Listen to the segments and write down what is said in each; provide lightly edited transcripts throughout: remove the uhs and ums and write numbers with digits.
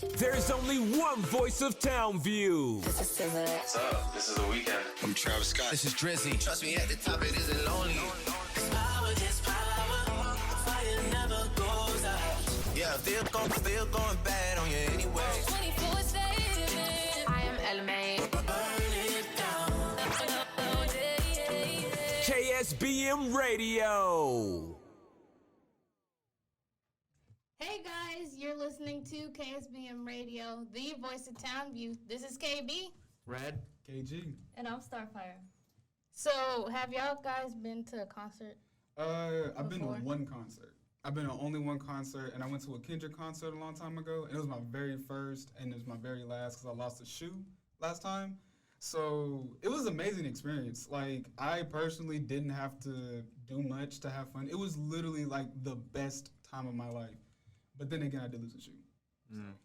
There's only one voice of Townview. What's up? This is The Weeknd. I'm Travis Scott. This is Drizzy. Trust me, at the top it isn't lonely. Power is power. Fire never goes out. Yeah, still going bad on you anyway. 24/7. I am LMA. Burn it down. KSBM Radio. Hey guys, you're listening to KSBM Radio, the voice of Townview. This is KB. Red. KG. And I'm Starfire. So, have y'all guys been to a concert? I've been to Before? one concert. I've been to only one concert, and I went to a Kendrick concert a long time ago, and it was my very first, and it was my very last, because I lost a shoe last time. So, it was an amazing experience. Like, I personally didn't have to do much to have fun. It was literally, like, the best time of my life. But then again, I did lose a shoe.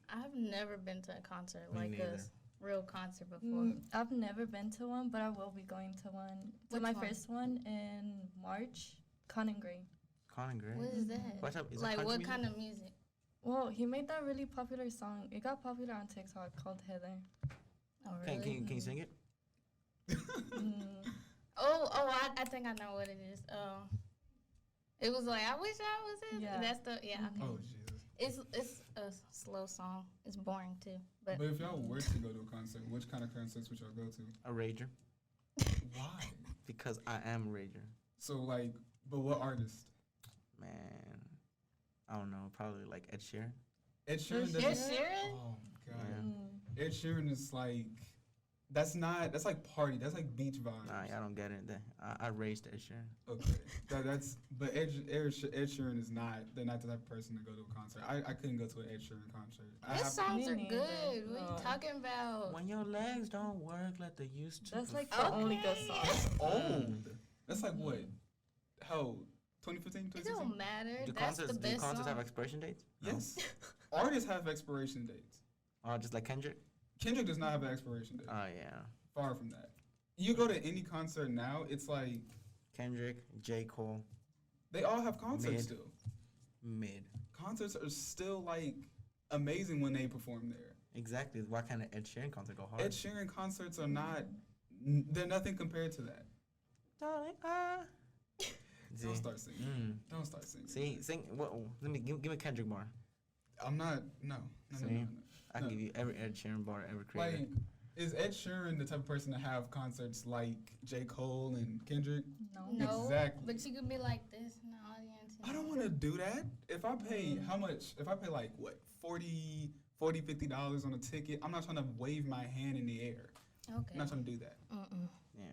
I've never been to a concert Me like neither. this, real concert before. I've never been to one, but I will be going to one. Which my one? first one in March, Conan Gray. Conan Gray. What is that? What's up? Is it Like, country what music? kind of music? Well, he made that really popular song. It got popular on TikTok called Heather. Oh, really? Can you sing it? I think I know what it is. It was like, I wish I was in. Yeah. That's the, okay. Oh, Jesus. It's a slow song. It's boring too. But But if y'all were to go to a concert, which kind of concerts would y'all go to? A rager. Why? Because I am a rager. So, like, but what artist? Man, I don't know. Probably like Ed Sheeran. Ed Sheeran Ed doesn't... Sheeran? Oh, God. Yeah. Ed Sheeran is like... That's like party. That's like beach vibes. Nah, I don't get it. I raised Ed Sheeran. Okay, but Ed Sheeran is not. They're not the type of person to go to a concert. I couldn't go to an Ed Sheeran concert. his songs Me are neither. good. What are No. you talking about? When your legs don't work like they used to. That's like before. the only good song. old. That's like what? How? 2015, It 2016? don't matter. Do That's concerts the best have song. expiration dates? No? Yes. Artists have expiration dates. Or just like Kendrick? Kendrick does not have an expiration date. Oh yeah. Far from that. You go to any concert now, it's like Kendrick, J. Cole, they all have concerts Mid. still. mid. Concerts are still like amazing when they perform there. Exactly. Why can't an Ed Sheeran concert go hard? Ed Sheeran concerts are not. They're nothing compared to that. Darling, Don't start singing. Don't start singing. See, sing. What? Let me give me Kendrick bar. I'm not. No. See? I No. can give you every Ed Sheeran bar ever created. Like, is Ed Sheeran the type of person to have concerts like J. Cole and Kendrick? No, Exactly. but you could be like this in the audience. I don't want to do that. If I pay how much? If I pay like what, $40, $50 on a ticket, I'm not trying to wave my hand in the air. Okay. I'm not trying to do that. Yeah.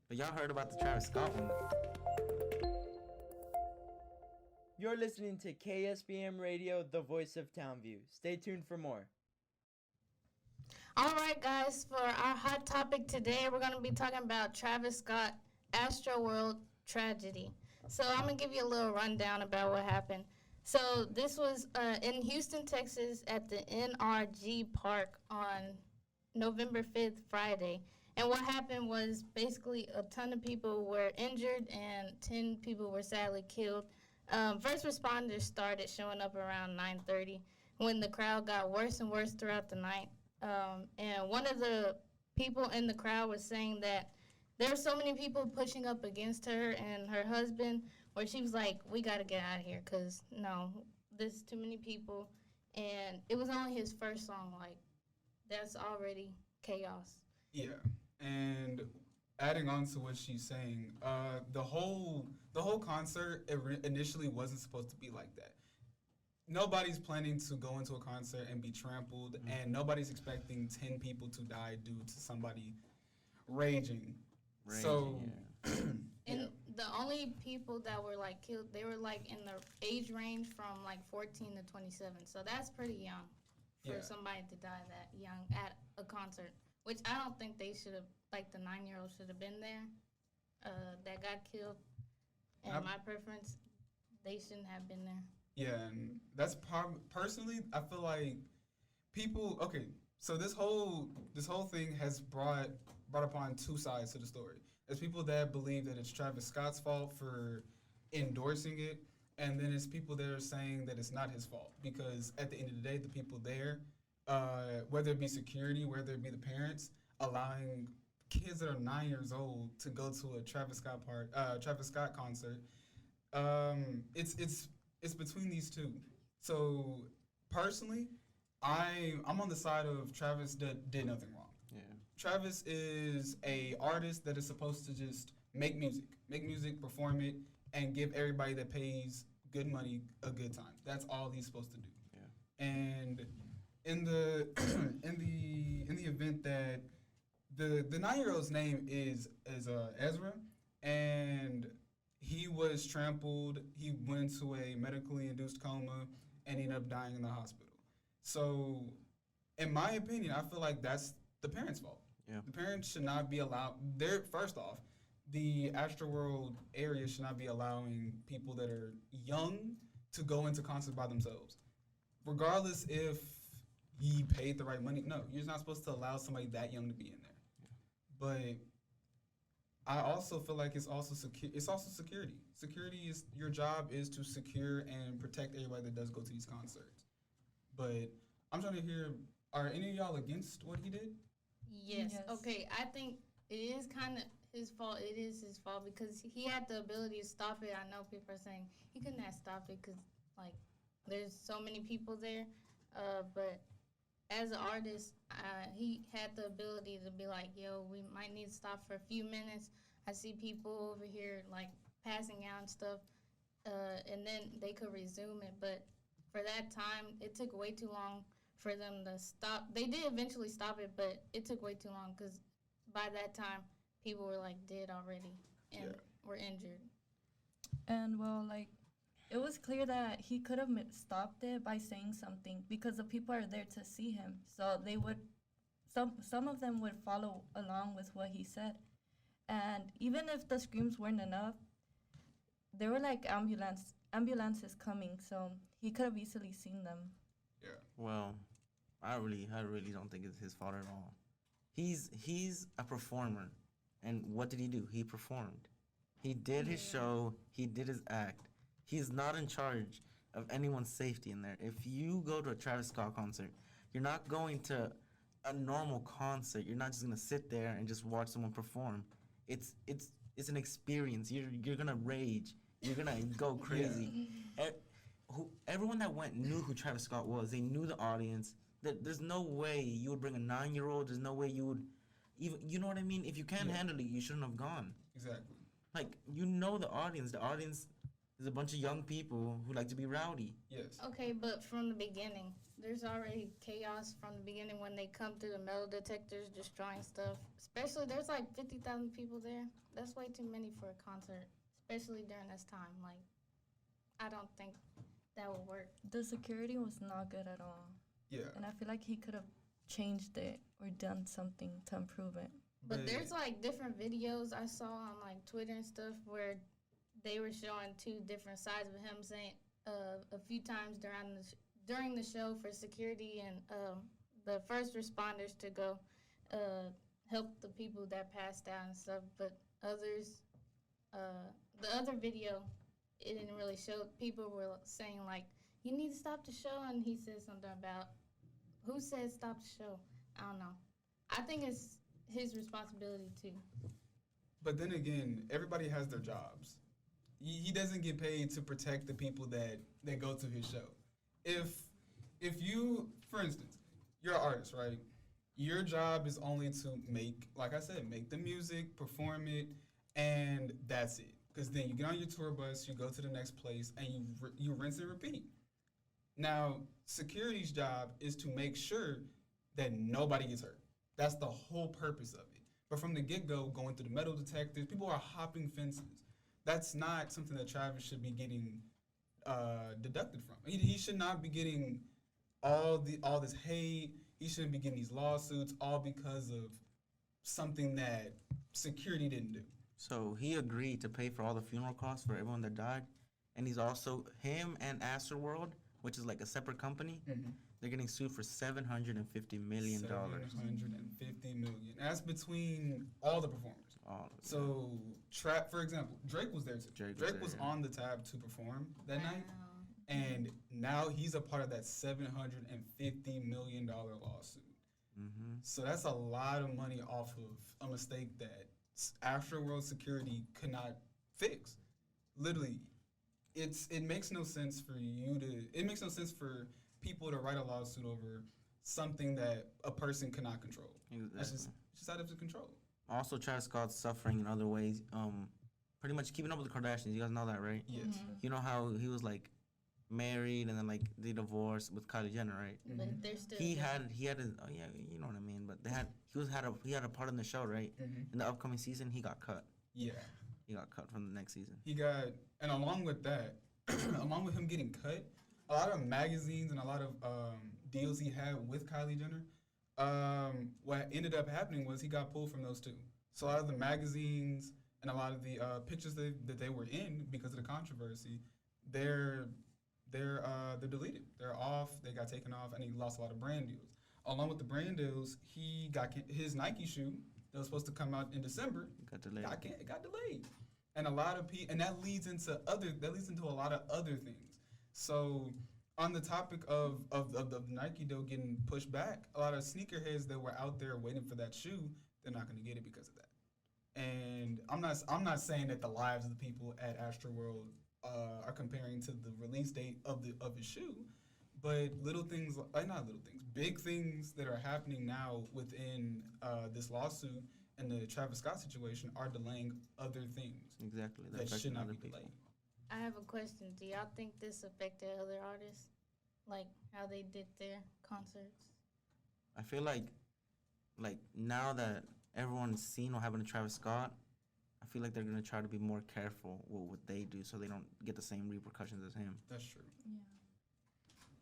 But y'all heard about the Travis Scott one? You're listening to KSBM Radio, the voice of Townview. Stay tuned for more. All right, guys, for our hot topic today, we're going to be talking about Travis Scott, Astroworld tragedy. So I'm going to give you a little rundown about what happened. So this was in Houston, Texas, at the NRG Park on November 5th, Friday. And what happened was basically a ton of people were injured and 10 people were sadly killed. First responders started showing up around 9:30 when the crowd got worse and worse throughout the night. And one of the people in the crowd was saying that there were so many people pushing up against her and her husband, where she was like, we got to get out of here because, no, there's too many people. And it was only his first song. Like, that's already chaos. Yeah, and adding on to what she's saying, the whole concert initially wasn't supposed to be like that. Nobody's planning to go into a concert and be trampled, and nobody's expecting 10 people to die due to somebody raging. So, And the only people that were like killed, they were like in the age range from like 14 to 27. So that's pretty young for Yeah. somebody to die that young at a concert, which I don't think they should have, like the 9-year-old should have been there that got killed. And my preference, they shouldn't have been there. yeah, and that's personally, I feel like people. Okay, so this whole thing has brought upon two sides to the story. There's people that believe that it's Travis Scott's fault for endorsing it, and then it's people that are saying that it's not his fault because at the end of the day, the people there, whether it be security, whether it be the parents, allowing kids that are 9 years old to go to a Travis Scott concert, it's between these two. So personally, I'm on the side of Travis that did nothing wrong. Yeah. Travis is a artist that is supposed to just make music, perform it, and give everybody that pays good money a good time. That's all he's supposed to do. Yeah. And in the in the event that the 9-year-old's name is Ezra, and he was trampled. He went into a medically induced coma and ended up dying in the hospital. So, in my opinion, I feel like that's the parents' fault. Yeah. The parents should not be allowed. First off, the Astroworld area should not be allowing people that are young to go into concerts by themselves, regardless if he paid the right money. No, you're not supposed to allow somebody that young to be in there. But I also feel like it's also security. Security is your job is to secure and protect everybody that does go to these concerts. But I'm trying to hear, are any of y'all against what he did? Yes. Okay, I think it is kind of his fault. It is his fault because he had the ability to stop it. I know people are saying he couldn't have stopped it because, like, there's so many people there. But as an artist, he had the ability to be like, yo, we might need to stop for a few minutes. I see people over here, like, passing out and stuff. And then they could resume it. But for that time, it took way too long for them to stop. They did eventually stop it, but it took way too long because by that time, people were, like, dead already and were injured. And, well, like, it was clear that he could have stopped it by saying something because the people are there to see him. So they would, some of them would follow along with what he said. And even if the screams weren't enough, there were, like, ambulances coming, so he could have easily seen them. Yeah. Well, I really don't think it's his fault at all. He's a performer, and what did he do? He performed. He did his show. He did his act. He's not in charge of anyone's safety in there. If you go to a Travis Scott concert, you're not going to a normal concert. You're not just gonna sit there and just watch someone perform. It's an experience. You're gonna rage. You're gonna go crazy. Everyone that went knew who Travis Scott was. They knew the audience. There's no way you would bring a 9-year-old. There's no way you would even. You know what I mean? If you can't handle it, you shouldn't have gone. Exactly. Like, you know the audience. The audience is a bunch of young people who like to be rowdy. Yes. Okay, but from the beginning, there's already chaos from the beginning when they come through the metal detectors destroying stuff. Especially, there's like 50,000 people there. That's way too many for a concert, especially during this time. Like, I don't think that would work. The security was not good at all. Yeah. And I feel like he could have changed it or done something to improve it. But there's like different videos I saw on like Twitter and stuff where they were showing two different sides of him saying a few times during the show for security and the first responders to go help the people that passed out and stuff. But others, the other video, it didn't really show. People were saying like, you need to stop the show, and he said something about, who said stop the show? I don't know. I think it's his responsibility too. But then again, everybody has their jobs. He doesn't get paid to protect the people that go to his show. If you, for instance, you're an artist, right? Your job is only to make, like I said, make the music, perform it, and that's it. Because then you get on your tour bus, you go to the next place, and you rinse and repeat. Now, security's job is to make sure that nobody gets hurt. That's the whole purpose of it. But from the get-go, going through the metal detectors, people are hopping fences. That's not something that Travis should be getting deducted from. He should not be getting all this hate. He shouldn't be getting these lawsuits all because of something that security didn't do. So he agreed to pay for all the funeral costs for everyone that died, and he's also, him and Astroworld, which is like a separate company, they're getting sued for $750 million. $750 million. That's between all the performers. all. So, for example, Drake was there too. Drake Was was there, yeah. on the tab to perform that night, and now he's a part of that $750 million lawsuit. Mm-hmm. So that's a lot of money off of a mistake that Astroworld security could not fix. Literally, it makes no sense for it makes no sense for people to write a lawsuit over something that a person cannot control. Exactly. That's just out of his control. Also, Travis Scott's suffering in other ways. Pretty much keeping up with the Kardashians. You guys know that, right? Yes. You know how he was like married and then like they divorced with Kylie Jenner, right? But they're still. He had his, oh yeah, you know what I mean. But he had a part in the show, right? In the upcoming season, he got cut. Yeah. He got cut from the next season. And along with that, along with him getting cut, a lot of magazines and a lot of deals he had with Kylie Jenner, what ended up happening was he got pulled from those too. So a lot of the magazines and a lot of the pictures that they were in because of the controversy, they're deleted. They're off. They got taken off, and he lost a lot of brand deals. Along with the brand deals, he got his Nike shoe that was supposed to come out in December. Got delayed. It got delayed, and a lot of people, and that leads into a lot of other things. So, on the topic of the Nike deal getting pushed back, a lot of sneakerheads that were out there waiting for that shoe, they're not going to get it because of that. And I'm not saying that the lives of the people at Astroworld are comparing to the release date of his shoe, but big things that are happening now within this lawsuit and the Travis Scott situation are delaying other things. Exactly. That should not be delayed. I have a question. Do y'all think this affected other artists, like how they did their concerts? I feel like now that everyone's seen what happened to Travis Scott, I feel like they're gonna try to be more careful with what they do so they don't get the same repercussions as him. That's true. Yeah.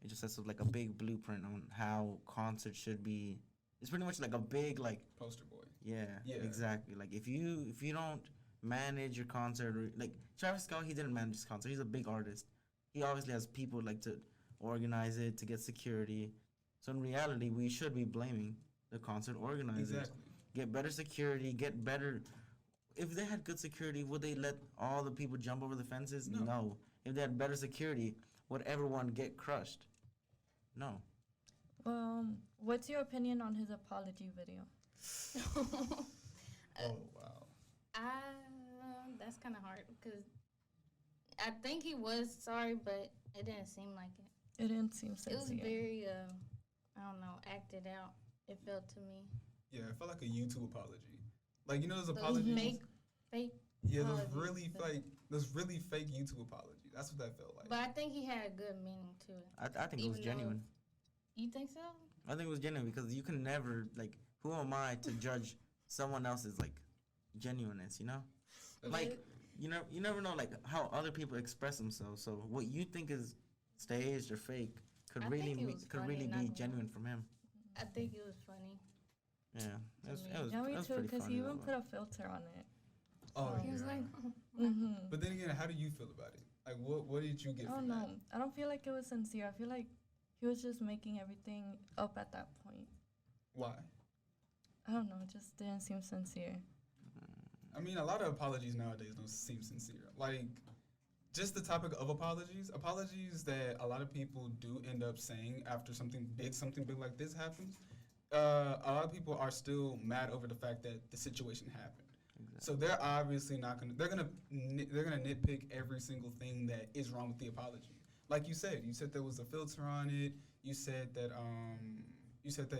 It just sets up like a big blueprint on how concerts should be. It's pretty much like a big like Poster boy. Yeah. Exactly. Like if you don't manage your concert, or like Travis Scott, he didn't manage his concert. He's a big artist. He obviously has people like to organize it, to get security. So in reality, we should be blaming the concert organizers. Exactly. Get better security. Get better. If they had good security, would they let all the people jump over the fences? No. If they had better security, would everyone get crushed? No. What's your opinion on his apology video? Oh wow. That's kind of hard because I think he was sorry, but it didn't seem like it. It didn't seem sincere. It was very, I don't know, acted out. It felt to me. Yeah, it felt like a YouTube apology. Like, you know, those apologies. Fake. Yeah, apologies, those really fake YouTube apologies. That's what that felt like. But I think he had a good meaning to it. I think it was Even though- genuine. You think so? I think it was genuine because you can never like. Who am I to judge someone else's like genuineness? You know, like you never know like how other people express themselves. So what you think is staged or fake could I really think it was funny, really not be gonna genuine lie. from him. I think it was funny. Yeah, Yeah, me it was too, pretty because funny. he even though, put a filter on it. Oh, He was yeah. like, But then again, how do you feel about it? Like, what did you get I from don't that? know. I don't feel like it was sincere. I feel like he was just making everything up at that point. Why? I don't know. It just didn't seem sincere. I mean, a lot of apologies nowadays don't seem sincere. Like, just the topic of apologies that a lot of people do end up saying after something big like this happens. A lot of people are still mad over the fact that the situation happened. Exactly. So they're obviously not gonna. They're gonna nitpick every single thing that is wrong with the apology. Like you said there was a filter on it. You said that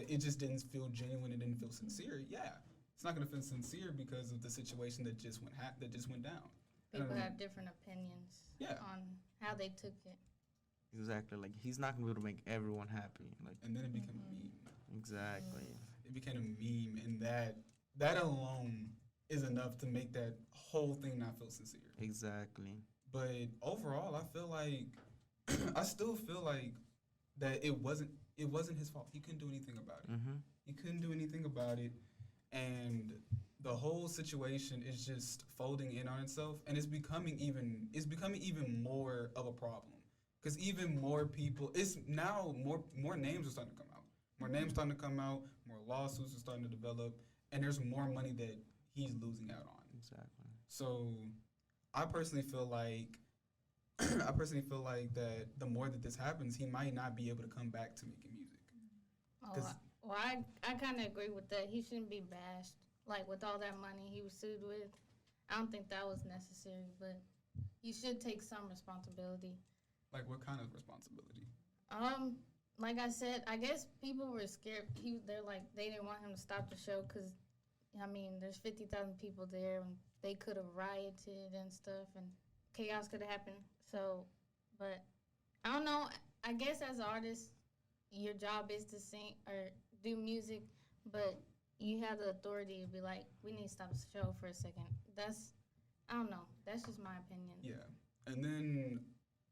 it just didn't feel genuine. It didn't feel sincere. Yeah, it's not gonna feel sincere because of the situation that just went down. people have different opinions on how they took it. Exactly. Like he's not gonna be able to make everyone happy. Like And then it became a meme. exactly. It became a meme, and that alone is enough to make that whole thing not feel sincere. Exactly. But overall, I still feel like that it wasn't his fault. He couldn't do anything about it. Mm-hmm. He couldn't do anything about it, and the whole situation is just folding in on itself, and it's becoming even more of a problem because even more people. It's now more names are starting to come out. More names starting to come out. More lawsuits are starting to develop, and there's more money that he's losing out on. Exactly. So I personally feel like that the more that this happens, he might not be able to come back to making music. Oh, 'Cause- I kind of agree with that. He shouldn't be bashed. Like, with all that money he was sued with, I don't think that was necessary, but he should take some responsibility. Like, what kind of responsibility? Like I said, I guess people were scared. They're like, they didn't want him to stop the show because, I mean, there's 50,000 people there and they could have rioted and stuff and chaos could have happened. So, but I don't know. I guess as an artist, your job is to sing or do music, but you have the authority to be like, we need to stop the show for a second. I don't know. That's just my opinion. Yeah. And then,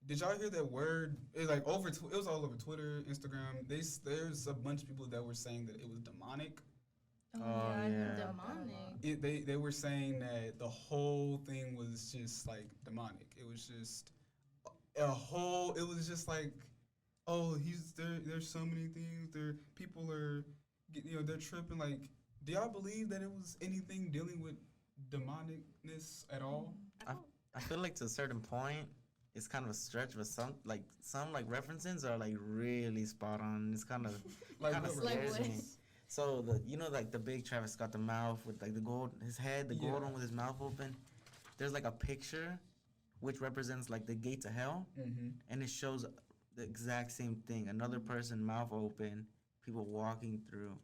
did y'all hear that word? It was all over Twitter, Instagram. There's a bunch of people that were saying that it was demonic. Oh, I heard yeah. about that a lot. They were saying that the whole thing was just like demonic. It was just it was just like, oh, there's so many things. People are, they're tripping. Like, do y'all believe that it was anything dealing with demonicness at all? I feel like to a certain point, it's kind of a stretch, but some references are like really spot on. It's kind of Like kind of what scares me. references? So like the big Travis Scott, the mouth with like the gold, his head, the gold one with his mouth open. There's like a picture, which represents like the gate to hell, and it shows the exact same thing. Another person, mouth open, people walking through.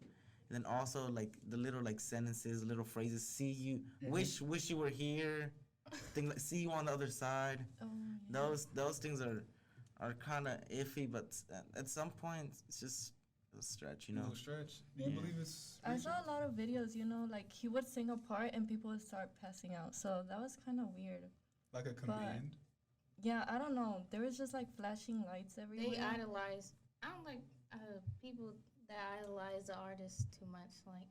And then also like the little like sentences, little phrases. See you, wish you were here. Thing like see you on the other side. Oh, yeah. Those things are kind of iffy, but at some point it's just a stretch, you know. No stretch. Do you Yeah. believe it's? I saw a lot of videos, like he would sing a part and people would start passing out. So that was kind of weird. Like a command. Yeah, I don't know. There was just like flashing lights everywhere. They idolize. I don't like people that idolize the artist too much. Like,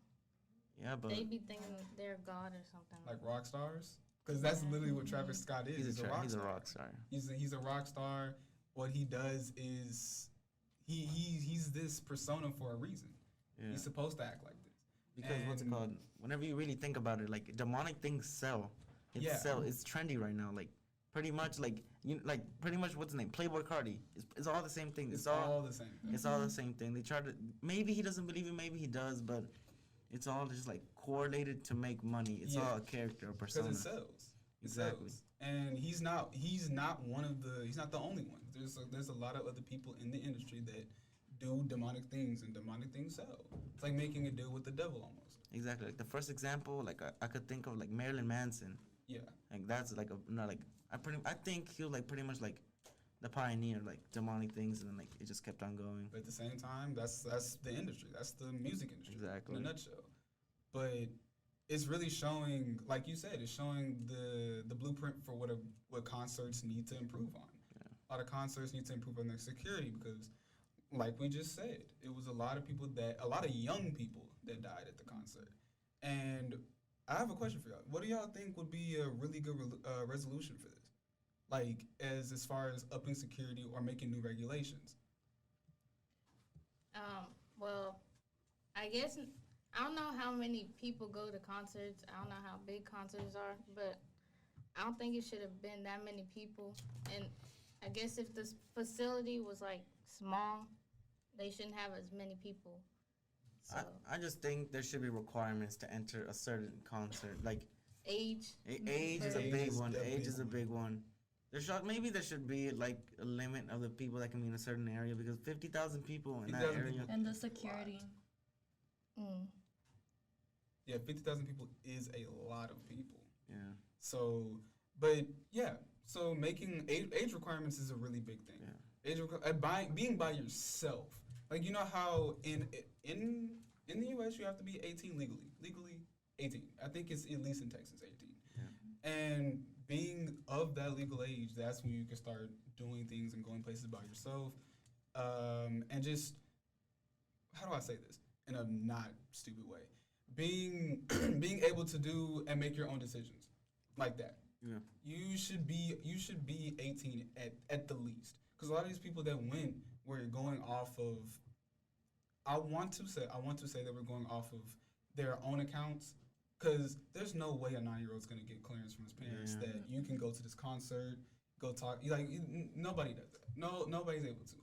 Yeah, but they be thinking they're God or something. Like rock stars. Because that's literally what Travis Scott is. he's a rock star. star. He's a rock star. What he does is he's this persona for a reason. Yeah. He's supposed to act like this. Because what's it And- called? Whenever you really think about it, like demonic things sell. It's trendy right now. Like pretty much pretty much what's the name? Playboy Cardi. It's all the same thing. It's all the same. It's all the same thing. They try to maybe he doesn't believe it, maybe he does, but it's all just like correlated to make money. It's all a character, a persona. Because it sells. It Exactly. sells. And he's not he's not the only one. There's a lot of other people in the industry that do demonic things, and demonic things sell. It's like making a deal with the devil almost. Exactly. Like the first example, like I could think of like Marilyn Manson. Yeah. Like that's like I think he was like pretty much like the pioneer, like demonic things, and then like it just kept on going. But at the same time, that's the industry. That's the music industry. Exactly. In a nutshell. But it's really showing, like you said, it's showing the blueprint for what concerts need to improve on. Yeah. A lot of concerts need to improve on their security because, like we just said, it was a lot of young people that died at the concert. And I have a question for y'all. What do y'all think would be a really good resolution for this? Like, as far as upping security or making new regulations? Well, I guess I don't know how many people go to concerts. I don't know how big concerts are, but I don't think it should have been that many people. And I guess if this facility was like small, they shouldn't have as many people. So I just think there should be requirements to enter a certain concert. Like age. age is a Age big is one. the Age big is a one. big one. Maybe there should be like a limit of the people that can be in a certain area because 50,000 people in that 50,000 area. people. And the security. Yeah, 50,000 people is a lot of people. Yeah. So making age requirements is a really big thing. Yeah. Being by yourself. Like, you know how in the U.S. you have to be 18 legally 18. I think it's at least in Texas 18. Yeah. And being of that legal age, that's when you can start doing things and going places by yourself. And just, how do I say this in a not stupid way? Being able to do and make your own decisions like that. Yeah. You should be 18 at the least, because a lot of these people that went were going off of. I want to say they were going off of their own accounts, Because there's no way a 9-year-old's gonna get clearance from his parents that you can go to this concert, go talk. Nobody does that. No, nobody's able to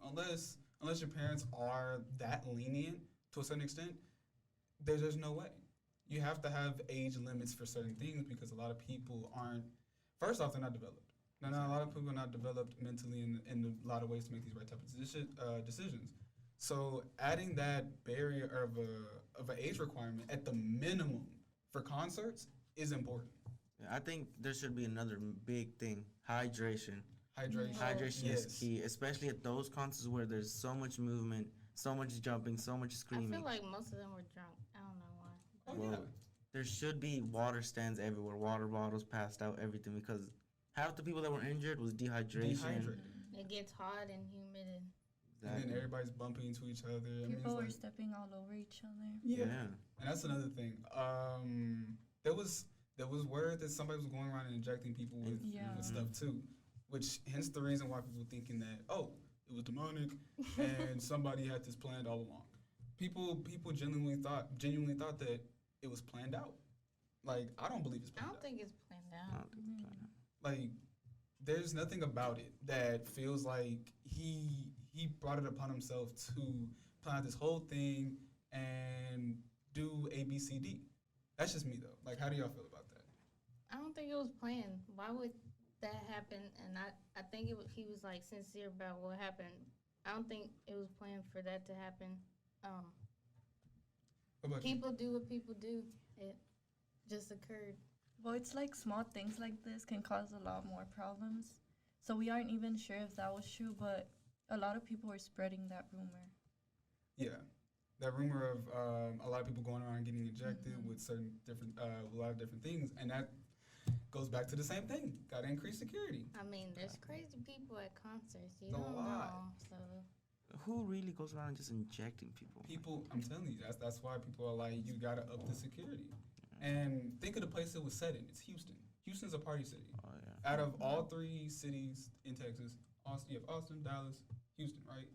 unless your parents are that lenient to a certain extent. There's no way. You have to have age limits for certain things because a lot of people aren't. First off, they're not developed. Now, a lot of people are not developed mentally in a lot of ways to make these right type of decisions. So adding that barrier of an age requirement at the minimum for concerts is important. Yeah, I think there should be another big thing: hydration. Hydration is key, especially at those concerts where there's so much movement, so much jumping, so much screaming. I feel like most of them were drunk. I don't know why. Well, there should be water stands everywhere, water bottles passed out, everything, because half the people that were injured was dehydration. It gets hot and humid. And then everybody's bumping into each other. People were stepping all over each other. Yeah. And that's another thing. There was word that somebody was going around and injecting people with stuff too, which hence the reason why people were thinking that, oh, it was demonic and somebody had this planned all along. People genuinely thought that it was planned out. Like, I don't believe it's planned out. I don't think it's planned out. Like, there's nothing about it that feels like he brought it upon himself to plan this whole thing and do A, B, C, D. That's just me, though. Like, how do y'all feel about that? I don't think it was planned. Why would that happen? And I think he was, like, sincere about what happened. I don't think it was planned for that to happen. People do what people do. It just occurred. Well, it's like small things like this can cause a lot more problems. So we aren't even sure if that was true, but a lot of people were spreading that rumor. Yeah, that rumor of a lot of people going around and getting injected with certain different, a lot of different things, and that goes back to the same thing. Got to increase security. I mean, there's crazy people at concerts. You A don't lot. know. So who really goes around just injecting people? People, I'm telling you, that's why people are like, you got to up the security. And think of the place it was set in. It's Houston. Houston's a party city. Oh, yeah. Out of all 3 cities in Texas, you have Austin, Dallas, Houston, right?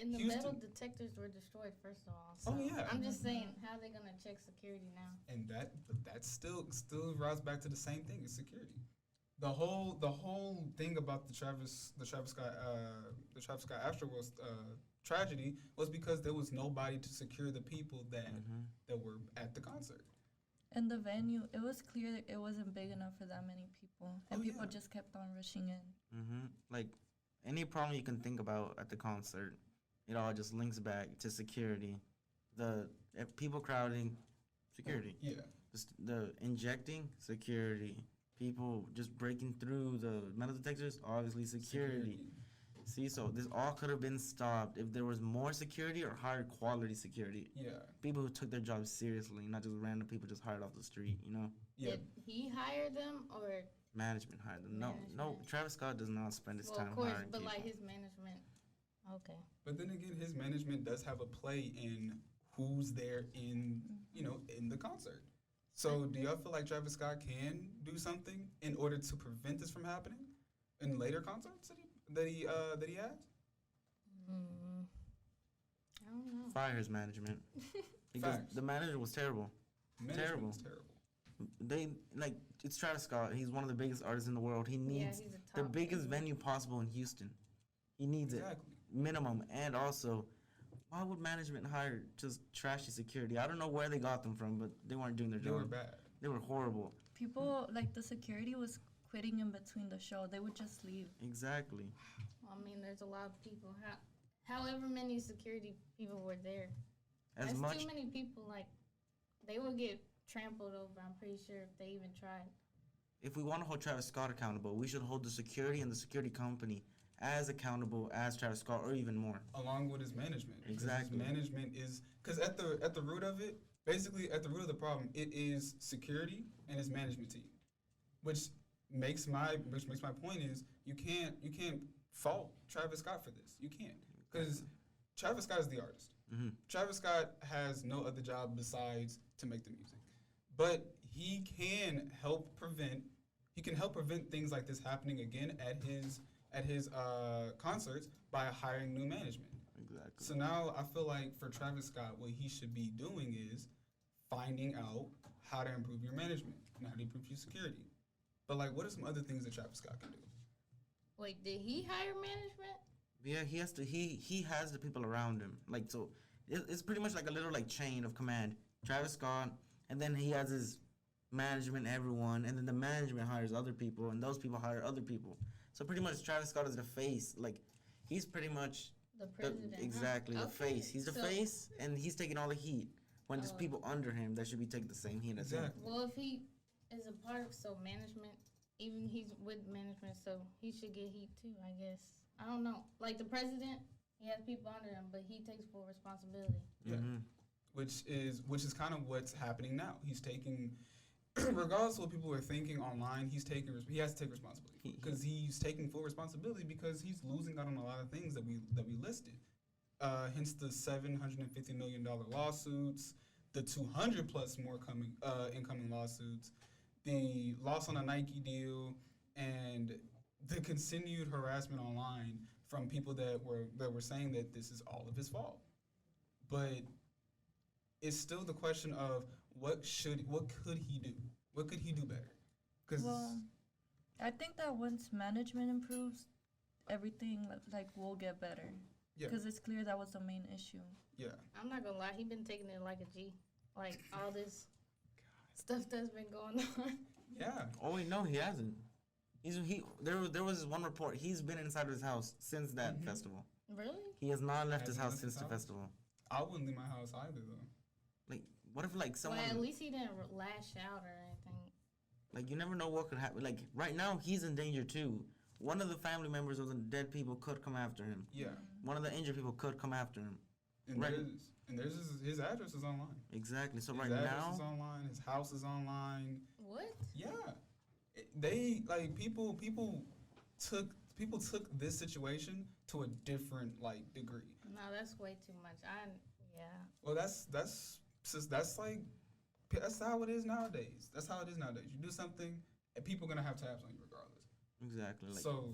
and the Houston. metal detectors were destroyed first of all. So Oh, yeah. I'm just saying, how are they gonna check security now? And that still rises back to the same thing. It's security. The whole thing about the Travis Scott Astroworld tragedy was because there was nobody to secure the people that were at the concert. And the venue, it was clear that it wasn't big enough for that many people. And people just kept on rushing in. Like, any problem you can think about at the concert, it all just links back to security. If people crowding, security. Yeah. The injecting, security. People just breaking through the metal detectors, obviously security. See, so this all could have been stopped if there was more security or higher quality security. Yeah. People who took their jobs seriously, not just random people just hired off the street, you know? Yeah. Did he hire them or? Management hired them. No, Travis Scott does not spend his time of course, hiring but people. like his management. Okay. But then again, his management does have a play in who's there in the concert. So do y'all feel like Travis Scott can do something in order to prevent this from happening in later concerts that he has? I don't know. Fire his management. Because Facts. the manager was terrible. Management was terrible. It's Travis Scott. He's one of the biggest artists in the world. He needs he's a the top biggest figure. venue possible in Houston. He needs it minimum. And also, why would management hire just trashy security? I don't know where they got them from, but they weren't doing their job. They were bad. They were horrible. People, like, the security was quitting in between the show. They would just leave. Exactly. Well, I mean, there's a lot of people. However many security people were there. That's too many people. Like, they would get trampled over, I'm pretty sure, if they even tried. If we want to hold Travis Scott accountable, we should hold the security and the security company as accountable as Travis Scott, or even more. Along with his management. Exactly. His management is, because at the root of it, basically at the root of the problem, it is security and his management team, which makes my point is you can't fault Travis Scott for this. You can't, because Travis Scott is the artist. Travis Scott has no other job besides to make the music, but he can help prevent things like this happening again at his concerts by hiring new management. Exactly. So now I feel like for Travis Scott, what he should be doing is finding out how to improve your management and how to improve your security. But like, what are some other things that Travis Scott can do? Wait, did he hire management? Yeah, he has to. He has the people around him. Like so, it's pretty much like a little like chain of command. Travis Scott, and then he has his management, everyone, and then the management hires other people, and those people hire other people. So pretty much Travis Scott is the face. Like he's pretty much The president. exactly the Okay, face. He's the so- face, and he's taking all the heat. When there's people under him that should be taking the same heat as him. Exactly. Well, if he is a part of management, even he's with management, so he should get heat too, I guess. I don't know. Like the president, he has people under him, but he takes full responsibility. Yeah. Which is kind of what's happening now. He's taking, regardless of what people are thinking online, he has to take responsibility because he's taking full responsibility because he's losing out on a lot of things that we listed. Hence the $750 million lawsuits, the 200 plus more incoming lawsuits, the loss on a Nike deal, and the continued harassment online from people that were saying that this is all of his fault. But it's still the question of what could he do? What could he do better? Because I think that once management improves, everything like will get better. Yeah. Because it's clear that was the main issue. Yeah. I'm not gonna lie, he been taking it like a G. Like all this stuff that's been going on. Yeah. Oh wait, no, he hasn't. There was one report. He's been inside of his house since that festival. Really? He has not left his Hasn't house left since his the house? festival. I wouldn't leave my house either though. Like, what if like someone Well, at least he didn't lash out or anything. like you never know what could happen. Like right now, he's in danger too. One of the family members of the dead people could come after him. Yeah. One of the injured people could come after him. And Right. there's his address is online. Exactly. So His right address now, is online. His house is online. What? Yeah. They like people took this situation to a different like degree. No, that's way too much. Yeah. Well, that's how it is nowadays. That's how it is nowadays. You do something, and people are gonna have tabs on you regardless. exactly. Like So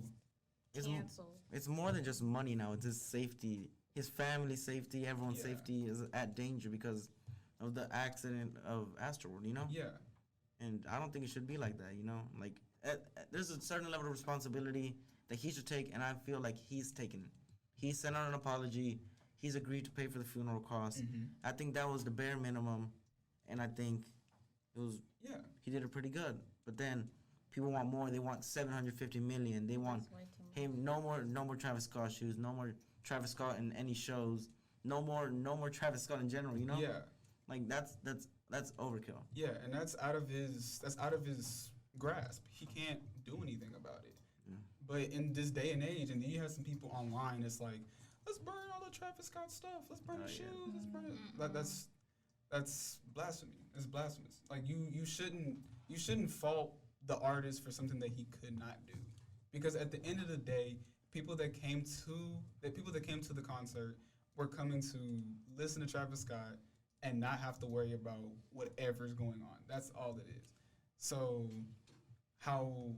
Canceled. it's more than just money now. It's his safety, his family's safety, everyone's Yeah. safety is at danger because of the accident of Astroworld. You know. yeah, And I don't think it should be like that, you know? Like, there's a certain level of responsibility that he should take, and I feel like he's taken it. He sent out an apology. He's agreed to pay for the funeral costs. I think that was the bare minimum, and I think it was yeah, he did it pretty good. But then people want more. They want $750 million. They want That's way too much. him no more Travis Scott shoes, no more Travis Scott in any shows, no more Travis Scott in general, you know? yeah, Like that's overkill. yeah, and that's out of his grasp. He can't do anything about it. But in this day and age, and then you have some people online, it's like, let's burn all the Travis Scott stuff. Let's burn the shoes. Let's burn it. That's blasphemy. It's blasphemous. Like you shouldn't fault the artist for something that he could not do, because at the end of the day, people that came to the concert were coming to listen to Travis Scott and not have to worry about whatever's going on. That's all it is. So how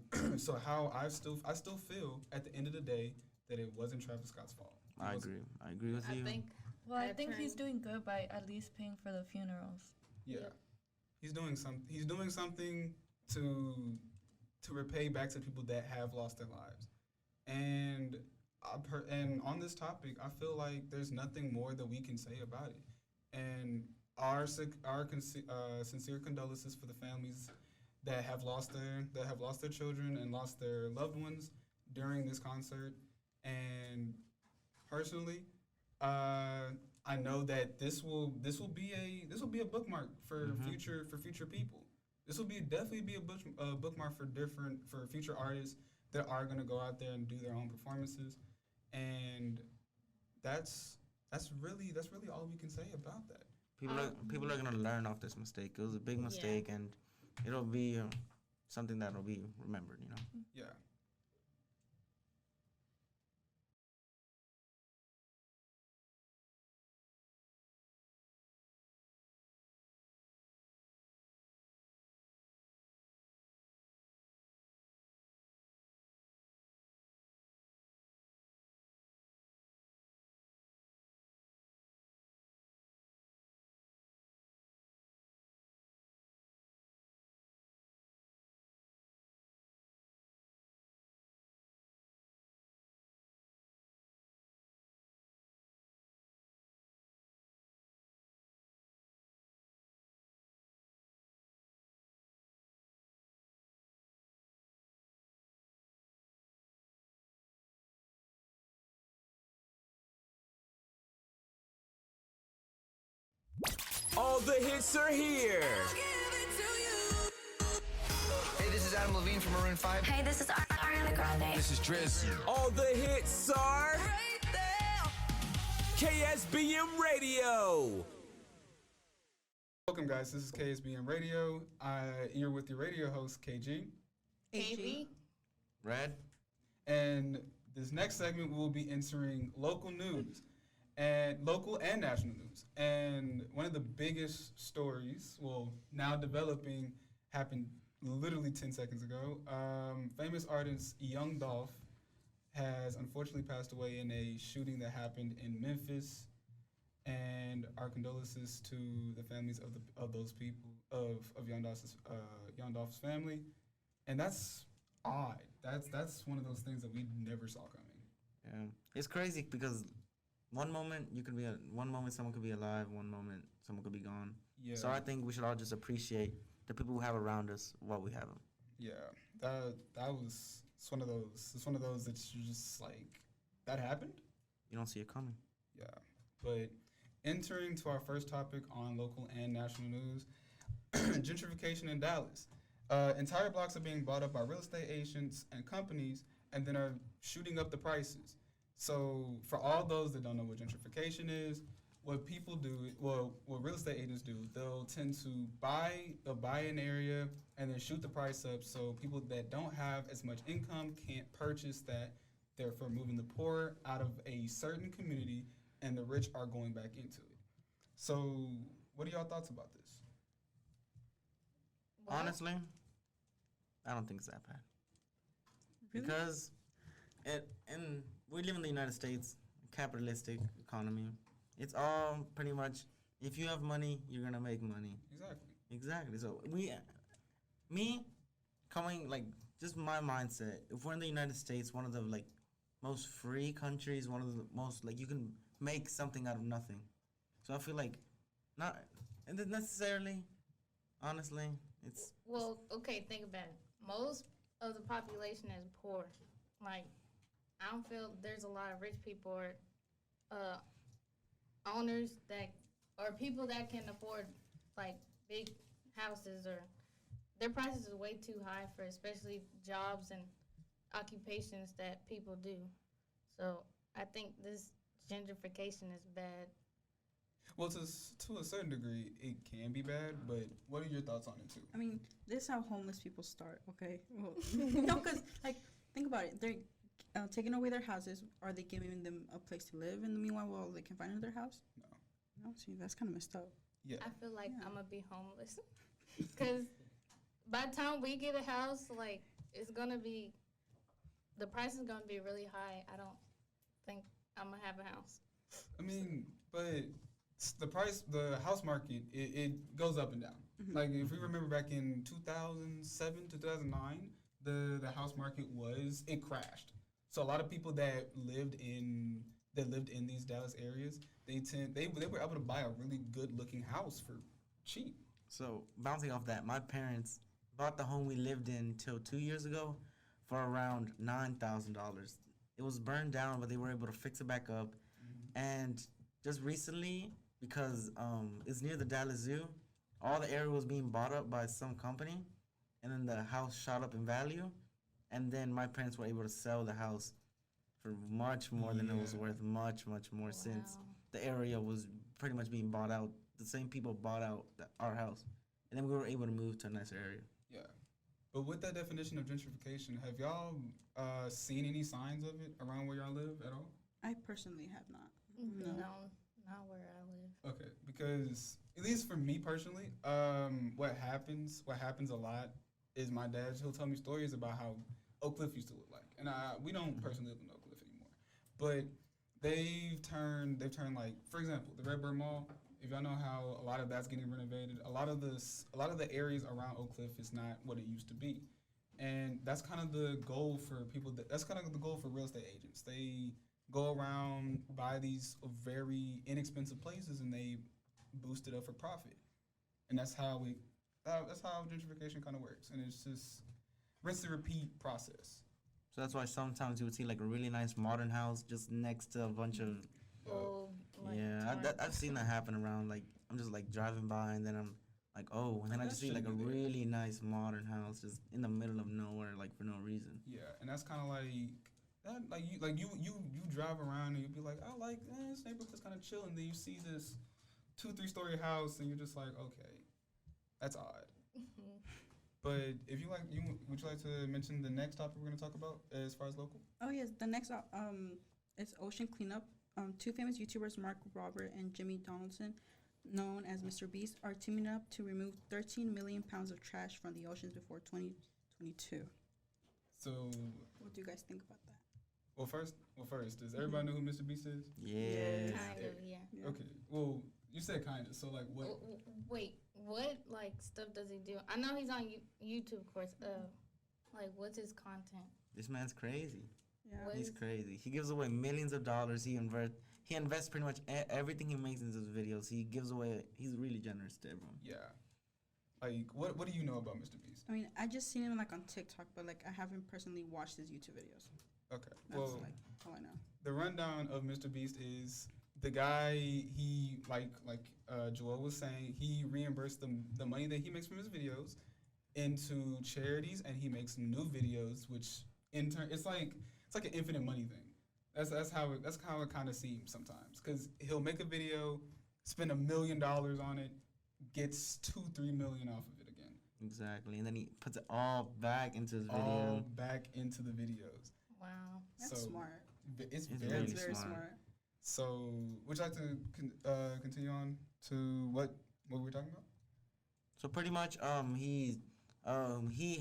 I still feel at the end of the day that it wasn't Travis Scott's fault. I agree. I agree with you. I think. Well, I that think he's trend- doing good by at least paying for the funerals. Yeah. He's doing something to repay back to people that have lost their lives. And and on this topic, I feel like there's nothing more that we can say about it. And our sincere condolences for the families that have lost their children and lost their loved ones during this concert. And personally, I know that this will be a bookmark for future people. This will definitely be a bookmark for future artists that are gonna go out there and do their own performances, and that's really all we can say about that. People are gonna learn off this mistake. It was a big mistake, and it'll be something that'll be remembered. You know. Yeah. All the hits are here. Hey, this is Adam Levine from Maroon 5. Hey, this is Ariana Grande. This is Driz. All the hits are right there. KSBM Radio. Welcome, guys. This is KSBM Radio. You're with your radio host, KG. KB. Red. And this next segment, we'll be entering local news, and local and national news. And one of the biggest stories, well, now developing, happened literally 10 seconds ago. Famous artist Young Dolph has unfortunately passed away in a shooting that happened in Memphis. And our condolences to the families of those people, of Young Dolph's family. And that's odd. That's one of those things that we never saw coming. Yeah, it's crazy because one moment someone could be alive, one moment someone could be gone. Yeah. So I think we should all just appreciate the people we have around us while we have them. Yeah, it's one of those that you're just like, that happened? You don't see it coming. Yeah. But entering to our first topic on local and national news, gentrification in Dallas. Entire blocks are being bought up by real estate agents and companies and then are shooting up the prices. So for all those that don't know what gentrification is, what people do, what real estate agents do, they'll tend to buy an area and then shoot the price up so people that don't have as much income can't purchase that, therefore moving the poor out of a certain community and the rich are going back into it. So what are y'all thoughts about this? Honestly, I don't think it's that bad. Really? Because we live in the United States, capitalistic economy. It's all pretty much, if you have money, you're going to make money. Exactly. So just my mindset, if we're in the United States, one of the most free countries, one of the most, you can make something out of nothing. So I feel like, not necessarily, honestly, it's... Well, okay, think about it. Most of the population is poor. I don't feel there's a lot of rich people or owners or people that can afford, big houses, or their prices are way too high for especially jobs and occupations that people do. So I think this gentrification is bad. Well, to a certain degree, it can be bad, but what are your thoughts on it, too? I mean, this is how homeless people start, okay? Well, no, because, think about it. They're taking away their houses. Are they giving them a place to live in the meanwhile while they can find another house? No, see, that's kind of messed up. Yeah. I feel like I'm going to be homeless. Because by the time we get a house, it's going to be, the price is going to be really high. I don't think I'm going to have a house. I mean, but the house market, it goes up and down. Mm-hmm. If we remember back in 2007, 2009, the house market it crashed. So a lot of people that lived in these Dallas areas, they were able to buy a really good looking house for cheap. So bouncing off that, my parents bought the home we lived in till 2 years ago for around $9,000. It was burned down, but they were able to fix it back up. Mm-hmm. And just recently, because it's near the Dallas Zoo, all the area was being bought up by some company, and then the house shot up in value, and then my parents were able to sell the house for much more than it was worth, much more, since the area was pretty much being bought out. The same people bought out our house, and then we were able to move to a nicer area. Yeah. But with that definition of gentrification, have y'all seen any signs of it around where y'all live at all? I personally have not. No, not where I live. Okay, because at least for me personally, what happens a lot is my dad, he'll tell me stories about how Oak Cliff used to look like. And we don't personally live in Oak Cliff anymore. But they've turned for example, the Redbird Mall, if y'all know how a lot of that's getting renovated, a lot of the areas around Oak Cliff is not what it used to be. And that's kind of the goal for that's kind of the goal for real estate agents. They go around, buy these very inexpensive places, and they boost it up for profit. And that's how gentrification kind of works. And it's just rinse and repeat process. So that's why sometimes you would see a really nice modern house just next to a bunch of old. Like, Yeah, tarp. I've seen that happen around. Like, I'm just like driving by, and then I'm like, oh, and then I That just see like a shouldn't be there. really nice modern house just in the middle of nowhere, like for no reason. Yeah, and that's kind of like that. Like you drive around and you'll be like, oh, like this neighborhood's kind of chill, and then you see this 2-3 story house, and you're just like, okay, that's odd. But if you like, would you like to mention the next topic we're going to talk about as far as local? Oh yes, the next is ocean cleanup. Two famous YouTubers, Mark Robert and Jimmy Donaldson, known as Mr. Beast, are teaming up to remove 13 million pounds of trash from the oceans before 2022. So, What do you guys think about that? well, first, does everybody know who Mr. Beast is? Yeah. Kind of, yeah. Okay. Well, you said kind of. So, like, what? Wait, what like stuff does he do? I know he's on YouTube, of course. Like, what's his content? This man's crazy. Yeah. What He's is- crazy. He gives away millions of dollars. He invests pretty much everything he makes into his videos. He gives away. He's really generous to everyone. Yeah. Like, what do you know about Mr. Beast? I mean, I just seen him like on TikTok, but like I haven't personally watched his YouTube videos. Okay. That's Well, like all I know. the rundown of Mr. Beast is the guy. He like Joel was saying, he reimbursed the money that he makes from his videos into charities, and he makes new videos, which in turn it's like an infinite money thing. That's how it kind of seems sometimes, because he'll make a video, spend $1 million on it, gets 2-3 million off of it again. Exactly, and then he puts it all back into his video. All back into the videos. Wow. That's smart. It's It's very, really That's very smart. smart. So, would you like to continue on to what we were talking about? So pretty much, he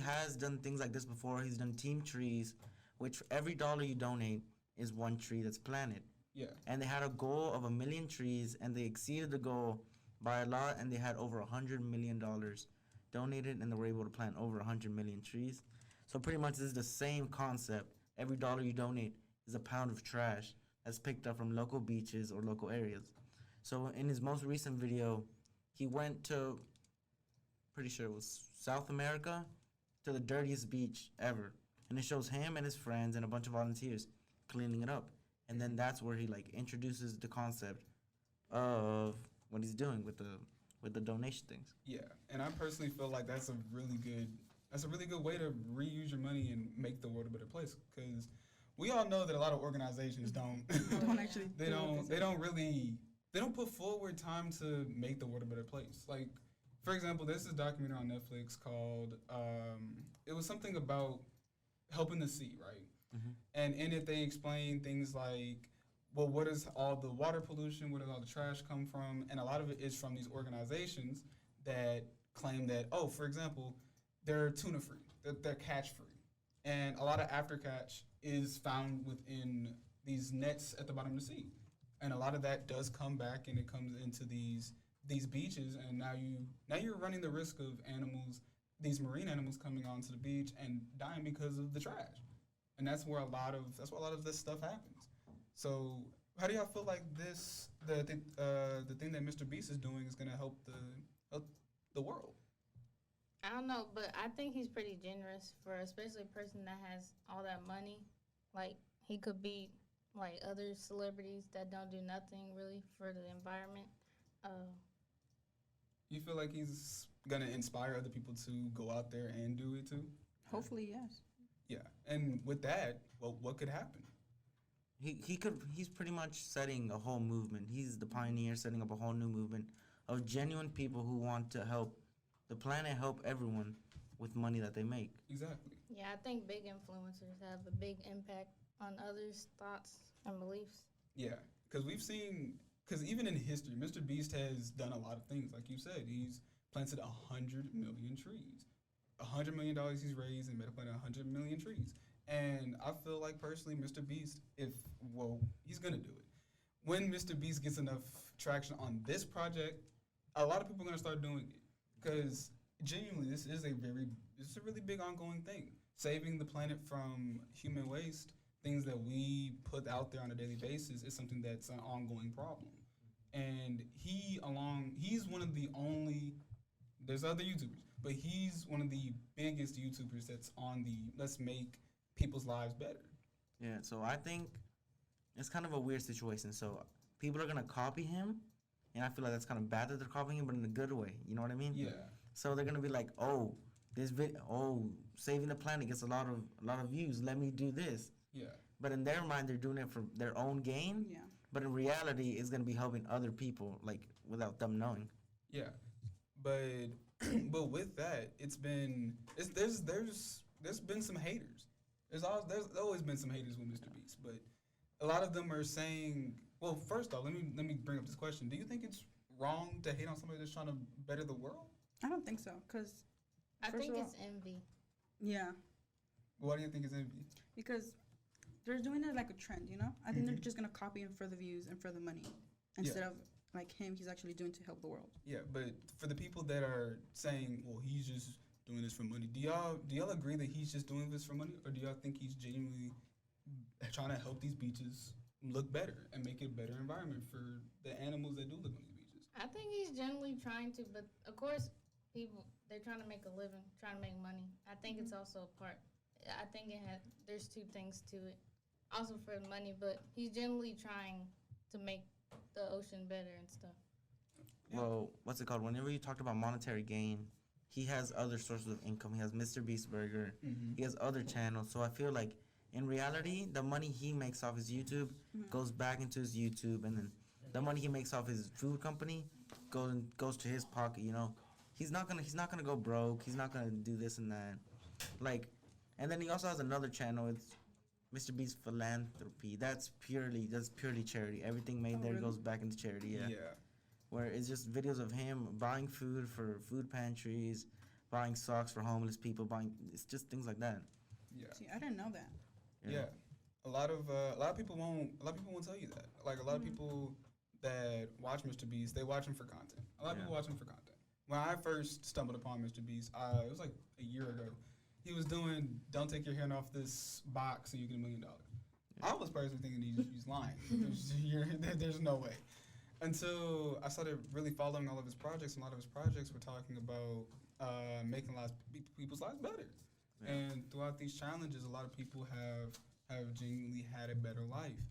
has done things like this before. He's done team trees, which for every dollar you donate is one tree that's planted. Yeah. And they had a goal of 1 million trees, and they exceeded the goal by a lot, and they had over $100 million donated, and they were able to plant over 100 million trees. So pretty much this is the same concept. Every dollar you donate is a pound of trash that's picked up from local beaches or local areas. So in his most recent video, he went to, pretty sure it was South America, to the dirtiest beach ever. And it shows him and his friends and a bunch of volunteers cleaning it up. And then that's where he like introduces the concept of what he's doing with the donation things. Yeah, and I personally feel like that's a really good way to reuse your money and make the world a better place, because we all know that a lot of organizations don't Don't actually. they don't put forward time to make the world a better place. Like, for example, there's this documentary on Netflix called it was something about helping the sea, right? Mhm. And in it they explain things like, well, what is all the water pollution, where does all the trash come from? And a lot of it is from these organizations that claim that, oh, for example, they're tuna free, they're catch free, and a lot of after catch is found within these nets at the bottom of the sea, and a lot of that does come back and it comes into these beaches, and now you're running the risk of animals, these marine animals, coming onto the beach and dying because of the trash, and that's where a lot of this stuff happens. So how do y'all feel like the thing that Mr. Beast is doing is gonna help the world? I don't know, but I think he's pretty generous for especially a person that has all that money. Like, he could be like other celebrities that don't do nothing really for the environment. You feel like he's gonna inspire other people to go out there and do it too? Hopefully, yes. Yeah, and with that, well, what could happen? He's pretty much setting a whole movement. He's the pioneer, setting up a whole new movement of genuine people who want to help the planet, help everyone with money that they make. Exactly. Yeah, I think big influencers have a big impact on others' thoughts and beliefs. Yeah, because even in history, Mr. Beast has done a lot of things. Like you said, he's planted 100 million trees. $100 million he's raised and made a plant 100 million trees. And I feel like personally, Mr. Beast, he's gonna do it. When Mr. Beast gets enough traction on this project, a lot of people are gonna start doing it. Because genuinely, this is a really big ongoing thing. Saving the planet from human waste, things that we put out there on a daily basis, is something that's an ongoing problem. And he's one of the only, there's other YouTubers, but he's one of the biggest YouTubers that's on the let's make people's lives better. Yeah, so I think it's kind of a weird situation. So people are gonna copy him, and I feel like that's kind of bad that they're copying him, but in a good way. You know what I mean? Yeah. So they're gonna be like, oh, saving the planet gets a lot of views. Let me do this. Yeah. But in their mind, they're doing it for their own gain. Yeah. But in reality, it's gonna be helping other people, like without them knowing. Yeah, but but with that, there's been some haters. There's always been some haters with Mr. Beast, but a lot of them are saying, well, first off, let me bring up this question: do you think it's wrong to hate on somebody that's trying to better the world? I don't think so, because I think it's envy. Yeah. Why do you think it's envy? Because they're doing it like a trend, you know? I think they're just going to copy him for the views and for the money instead of like him, he's actually doing to help the world. Yeah, but for the people that are saying, well, he's just doing this for money, do y'all agree that he's just doing this for money, or do y'all think he's genuinely trying to help these beaches look better and make it a better environment for the animals that do live on these beaches? I think he's generally trying to, but of course, they're trying to make a living, trying to make money. I think it's also a part. I think there's two things to it. Also for money, but he's generally trying to make the ocean better and stuff. Well, what's it called? Whenever you talked about monetary gain, he has other sources of income. He has Mr. Beast Burger. He has other channels. So I feel like in reality, the money he makes off his YouTube goes back into his YouTube, and then the money he makes off his food company goes to his pocket. You know, he's not gonna go broke. He's not gonna do this and that. Like, and then he also has another channel. It's Mr. Beast Philanthropy. That's purely charity. Everything made there goes back into charity. Yeah. Where it's just videos of him buying food for food pantries, buying socks for homeless people, it's just things like that. Yeah. See, I didn't know that. Yeah. A lot of people won't tell you that. Like a lot of people that watch Mr. Beast, they watch him for content. A lot of people watch him for content. When I first stumbled upon Mr. Beast, it was like a year ago. He was doing, don't take your hand off this box and you get $1 million. I was personally thinking he's lying. There's no way. Until I started really following all of his projects, and a lot of his projects were talking about making people's lives better. Yeah. And throughout these challenges, a lot of people have genuinely had a better life.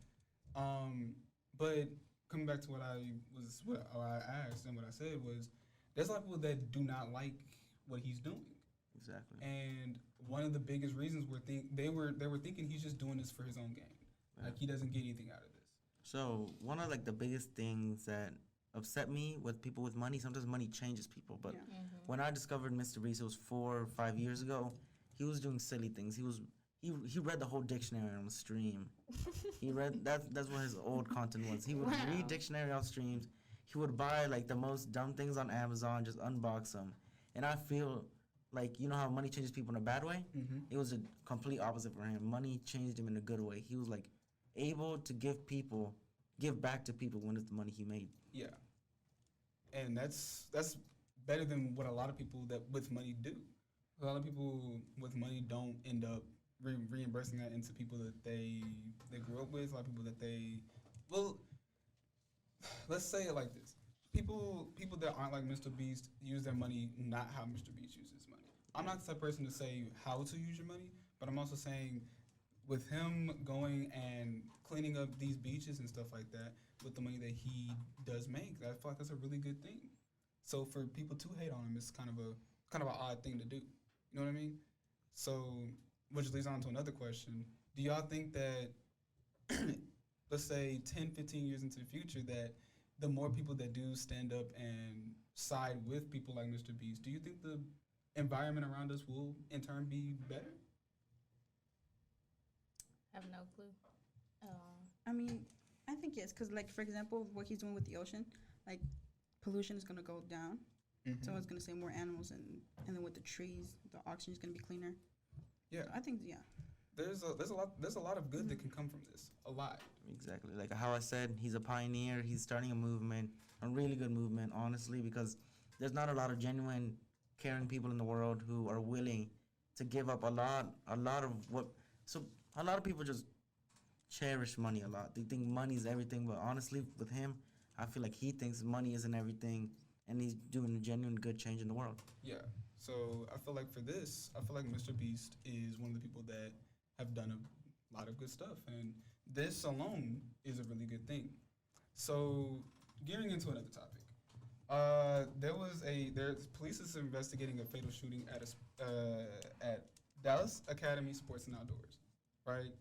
But coming back to what I asked and what I said was, there's a lot of people that do not like what he's doing. Exactly. And one of the biggest reasons they were thinking he's just doing this for his own gain. Yeah. Like he doesn't get anything out of this. So one of like the biggest things that upset me with people with money, sometimes money changes people. But when I discovered Mr. Beast, it was 4 or 5 years ago, he was doing silly things. He read the whole dictionary on stream. He read that's what his old content was. He would read dictionary on streams. He would buy like the most dumb things on Amazon, just unbox them. And I feel like, you know how money changes people in a bad way? It was a complete opposite for him. Money changed him in a good way. He was like able to give back to people when it's the money he made. Yeah. And that's better than what a lot of people that with money do. A lot of people with money don't end up reimbursing that into people that they grew up with, a lot of people that let's say it like this. People that aren't like Mr. Beast use their money not how Mr. Beast uses his money. I'm not the type of person to say how to use your money, but I'm also saying with him going and cleaning up these beaches and stuff like that with the money that he does make, I feel like that's a really good thing. So for people to hate on him, it's kind of an odd thing to do. You know what I mean? So, which leads on to another question. Do y'all think that, let's say 10, 15 years into the future, that the more people that do stand up and side with people like Mr. Beast, do you think the environment around us will in turn be better? I have no clue. I mean, I think yes, because like for example, what he's doing with the ocean, like pollution is gonna go down, so it's gonna save more animals, and then with the trees, the oxygen is gonna be cleaner. Yeah, so I think there's a lot of good that can come from this. A lot. Exactly. Like how I said, he's a pioneer. He's starting a movement, a really good movement, honestly, because there's not a lot of genuine, caring people in the world who are willing to give up a lot of what. So a lot of people just cherish money a lot. They think money is everything, but honestly, with him, I feel like he thinks money isn't everything, and he's doing a genuine good change in the world. Yeah. So I feel like for this, Mr. Beast is one of the people that have done a lot of good stuff, and this alone is a really good thing. So, gearing into another topic, police is investigating a fatal shooting at Dallas Academy Sports and Outdoors, right?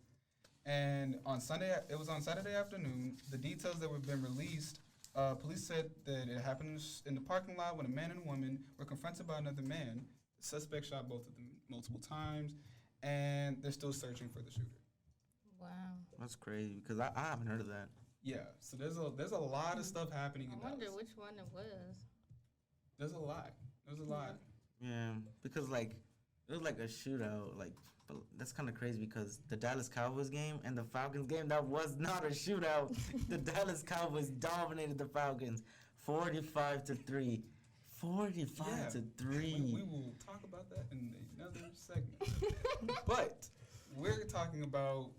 And it was on Saturday afternoon. The details that were been released, police said that it happened in the parking lot when a man and a woman were confronted by another man. The suspect shot both of them multiple times, and they're still searching for the shooter. Wow. That's crazy because I haven't heard of that. Yeah, so there's a lot of stuff happening in I wonder Dallas. which one it was. There's a lot. There's a lot. Yeah, because like it was like a shootout. Like, but that's kind of crazy because the Dallas Cowboys game and the Falcons game, that was not a shootout. The Dallas Cowboys dominated the Falcons, 45-3. 45-3. We will talk about that in another segment. But we're talking about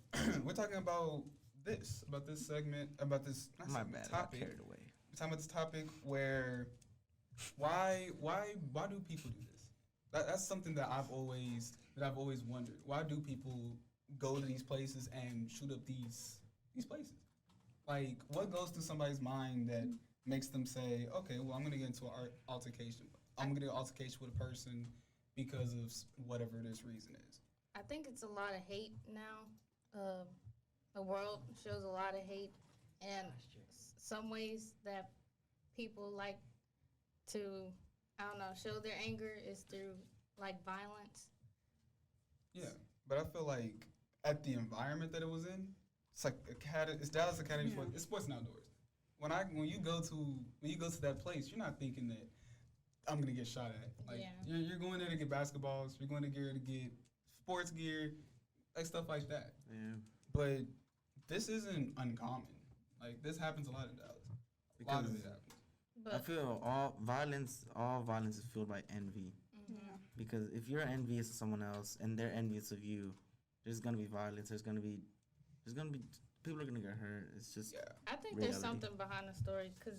this segment, about this My bad, I topic. carried away. We're talking about this topic where why do people do this? That's something that I've always wondered. Why do people go to these places and shoot up these places? Like, what goes through somebody's mind that makes them say, okay, well, I'm going to get into an altercation. I'm going to get an altercation with a person because of whatever this reason is. I think it's a lot of hate now. The world shows a lot of hate, and some ways that people like to, I don't know, show their anger is through like violence. Yeah, but I feel like at the environment that it was in, it's like it's Dallas Academy Sports. It's sports and outdoors. When you go to that place, you're not thinking that I'm gonna get shot at. Like you're going there to get basketballs. You're going there to get sports gear, like stuff like that. Yeah. But this isn't uncommon. Like this happens a lot in Dallas. A lot of it happens. I feel all violence is fueled by envy. Yeah. Because if you're envious of someone else and they're envious of you, there's gonna be violence. There's gonna be people are gonna get hurt. It's just. Yeah. I think reality. there's something behind the story because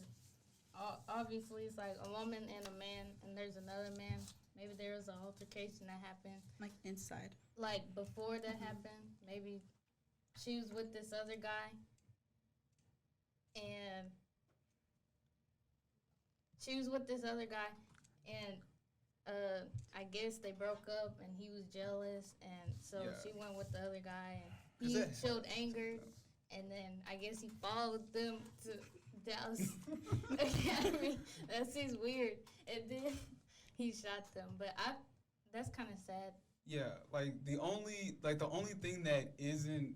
obviously it's like a woman and a man, and there's another man. Maybe there was an altercation that happened. Like inside. Like before that happened, maybe she was with this other guy, and I guess they broke up, and he was jealous, and so she went with the other guy, and he showed anger, and then I guess he followed them to Dallas Academy. That seems weird, and then he shot them. But that's kind of sad. Yeah, the only thing that isn't